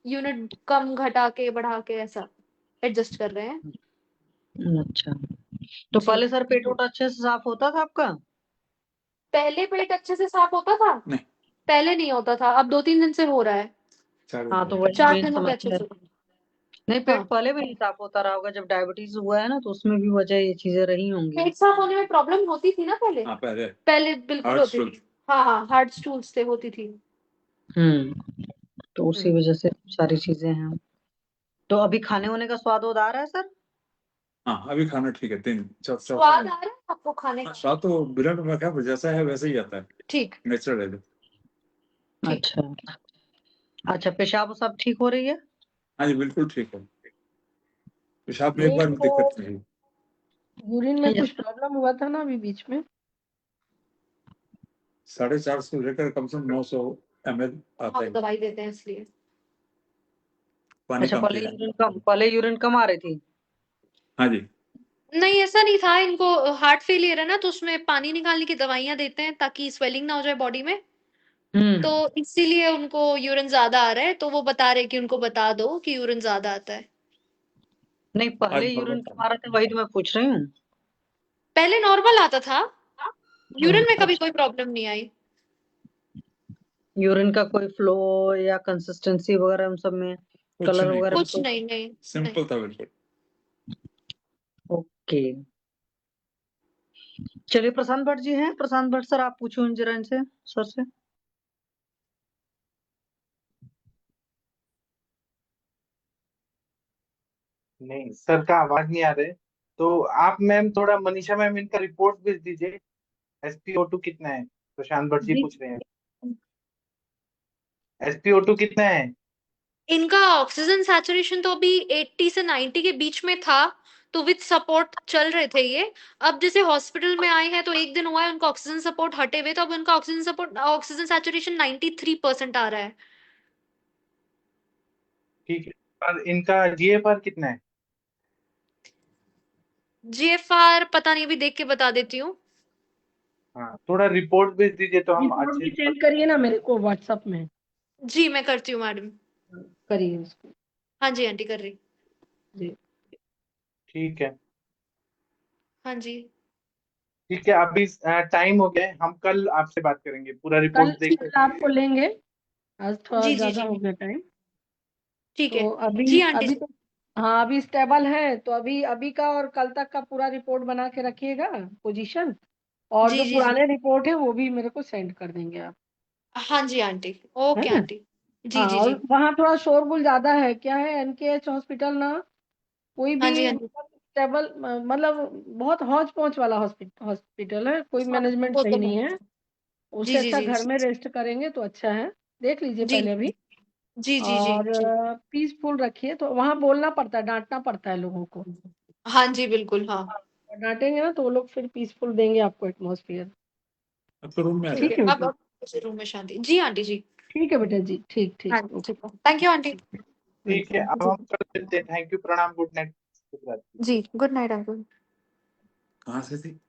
यूनिट कम घटा के बढ़ा के ऐसा एडजस्ट कर रहे हैं। अच्छा। तो जी। पहले सर पेट वोट अच्छे से साफ होता था आपका? पहले पेट अच्छे से साफ होता था? नहीं। पहले नहीं होता था, अब 2-3 दिन से हो रहा है। 4 हाँ तो दिन। वही 4 वही दिन हो गए अच्छे समस्या से। है। नहीं पेट हाँ, पहले भी नहीं साफ होता रहा होगा, जब डायबिटीज हुआ है ना तो उसमें भी वजह ये चीजें रही होंगी। पेट साफ होने में प्रॉब्लम होती थी ना पहले। हाँ, पहले पहले बिल्कुल हार्ट होती स्ट्रोक। थी। हाँ हाँ, हार्ड स्टूल्स से होती थी। तो उसी वजह से सारी चीजें हैं। तो अभी खाने होने का स्वाद आ रहा है सर? हाँ, अभी खाना ठीक है। स्वाद आ रहा है आपको खाने का? स्वाद तो बिना नमक है, जैसा है वैसे ही आता है। ठीक। नेचुरल है। ठीक। अच्छा अच्छा, पेशाब सब ठीक हो रही है? हाँ जी, बिल्कुल ठीक है। पेशाब में एक नहीं बार भी तो दिक्कत नहीं हुई। यूरिन में कुछ प्रॉब्लम हुआ था ना अभी बीच में? 450 से लेकर कम से कम 900 ml आता हम है। दवाई देते हैं इसलिए। पानी अच्छा कम पीना है। पहले यूरिन कम आ रही थी? हाँ जी। नहीं, ऐसा नहीं था। इनको हार्ट फेलियर है ना, तो उसमें पानी निकालने की दवाइयां देते हैं ताकि स्वेलिंग ना हो जाए बॉडी में। तो इसीलिए उनको यूरिन ज्यादा आ रहा है, तो वो बता रहे कि उनको बता दो कि यूरिन ज्यादा आता है। नहीं पहले आज यूरिन नॉर्मल कम आ रहा था, वही तो मैं पूछ रही हूँ। पहले नॉर्मल आता था, यूरिन में कभी अच्छा, कोई प्रॉब्लम नहीं आई। यूरिन का कोई फ्लो या कंसिस्टेंसी वगैरह उन सब में, कुछ कलर नहीं, वगैरह में कुछ कोई? नहीं, नहीं, नहीं। सिंपल था बिल्कुल। ओके। चलिए प्रशांत भट्ट जी हैं, प्रशांत भट्ट सर आप पूछो जरा इनसे, सर से। नहीं, सर का आवाज नहीं आ रहे। तो आप मैम थोड़ा मनीषा मैम इनका रिपोर्ट भेज दीजिए। SpO2 कितना है? प्रशांत भट्ट जी जी। पूछ रहे हैं। SpO2 कितना है? इनका ऑक्सीजन सैचुरेशन तो अभी 80 से 90 के बीच में था, तो विद सपोर्ट चल रहे थे ये। अब जैसे हॉस्पिटल में आए हैं तो 1 दिन हुआ है उनका ऑक्सीजन सपोर्ट हटे हुए, तो अब उनका ऑक्सीजन सैचुरेशन 93% आ रहा है। ठीक है। और इनका GFR कितना है? GFR पता नहीं, अभी देख के बता देती हूँ। हाँ, थोड़ा रिपोर्ट भेज दीजिए तो हम रिपोर्ट अच्छे भी से सेंड करिए ना मेरे को व्हाट्सएप में। जी, मैं करती हूँ मैडम। करिए उसको। हाँ जी आंटी, कर रही। जी ठीक है। हाँ जी। ठीक है, अभी टाइम हो गया है, हम कल आपसे बात करेंगे पूरा कल रिपोर्ट देख के। आपको लेंगे, आज थोड़ा जी जी ज्यादा जी। हो गया टाइम। ठीक है। तो अभी जी आंटी अभी जी। तो हाँ अभी स्टेबल है, तो अभी अभी का और कल तक का पूरा रिपोर्ट बना के रखिएगा पोजीशन, और जी जो जी जी। पुराने रिपोर्ट है वो भी मेरे को सेंड कर देंगे आप, हाँ जी आंटी। है ओके ना? आंटी। जी हाँ जी और जी। वहाँ थोड़ा शोरगुल ज्यादा है, क्या है, NKH हॉस्पिटल ना कोई हाँ भी जी, हाँ जी। स्टेबल मतलब बहुत हौच पौच वाला हॉस्पिटल है, कोई हाँ, मैनेजमेंट वो सही तो है। नहीं है। जी, उससे जी, अच्छा जी। घर में रेस्ट करेंगे तो अच्छा है। देख लीजिए जी, पहले अभी। जी, जी, जी, और जी। पीसफुल रखिए, तो वहाँ बोलना पड़ता है, डाँटना पड़ता है लोगों को। हाँ जी, बिल्कुल, हाँ। और डाँटेंगे ना तो वो लोग फिर पीसफुल देंगे आपको एटमॉस्फियर। अब तो रूम में आ ठीक ठीक है, है अब बेटा? रूम में शांति। जी, आंटी जी। ठीक है बेटा जी, ठीक, हाँ, ठीक। ओके, ठीक है। Thank you aunty. ठीक है, अब वेलकम। हम कर देते हैं। थैंक यू, प्रणाम, गुड नाइट। जी, गुड नाइट अंकल। कहाँ से थी?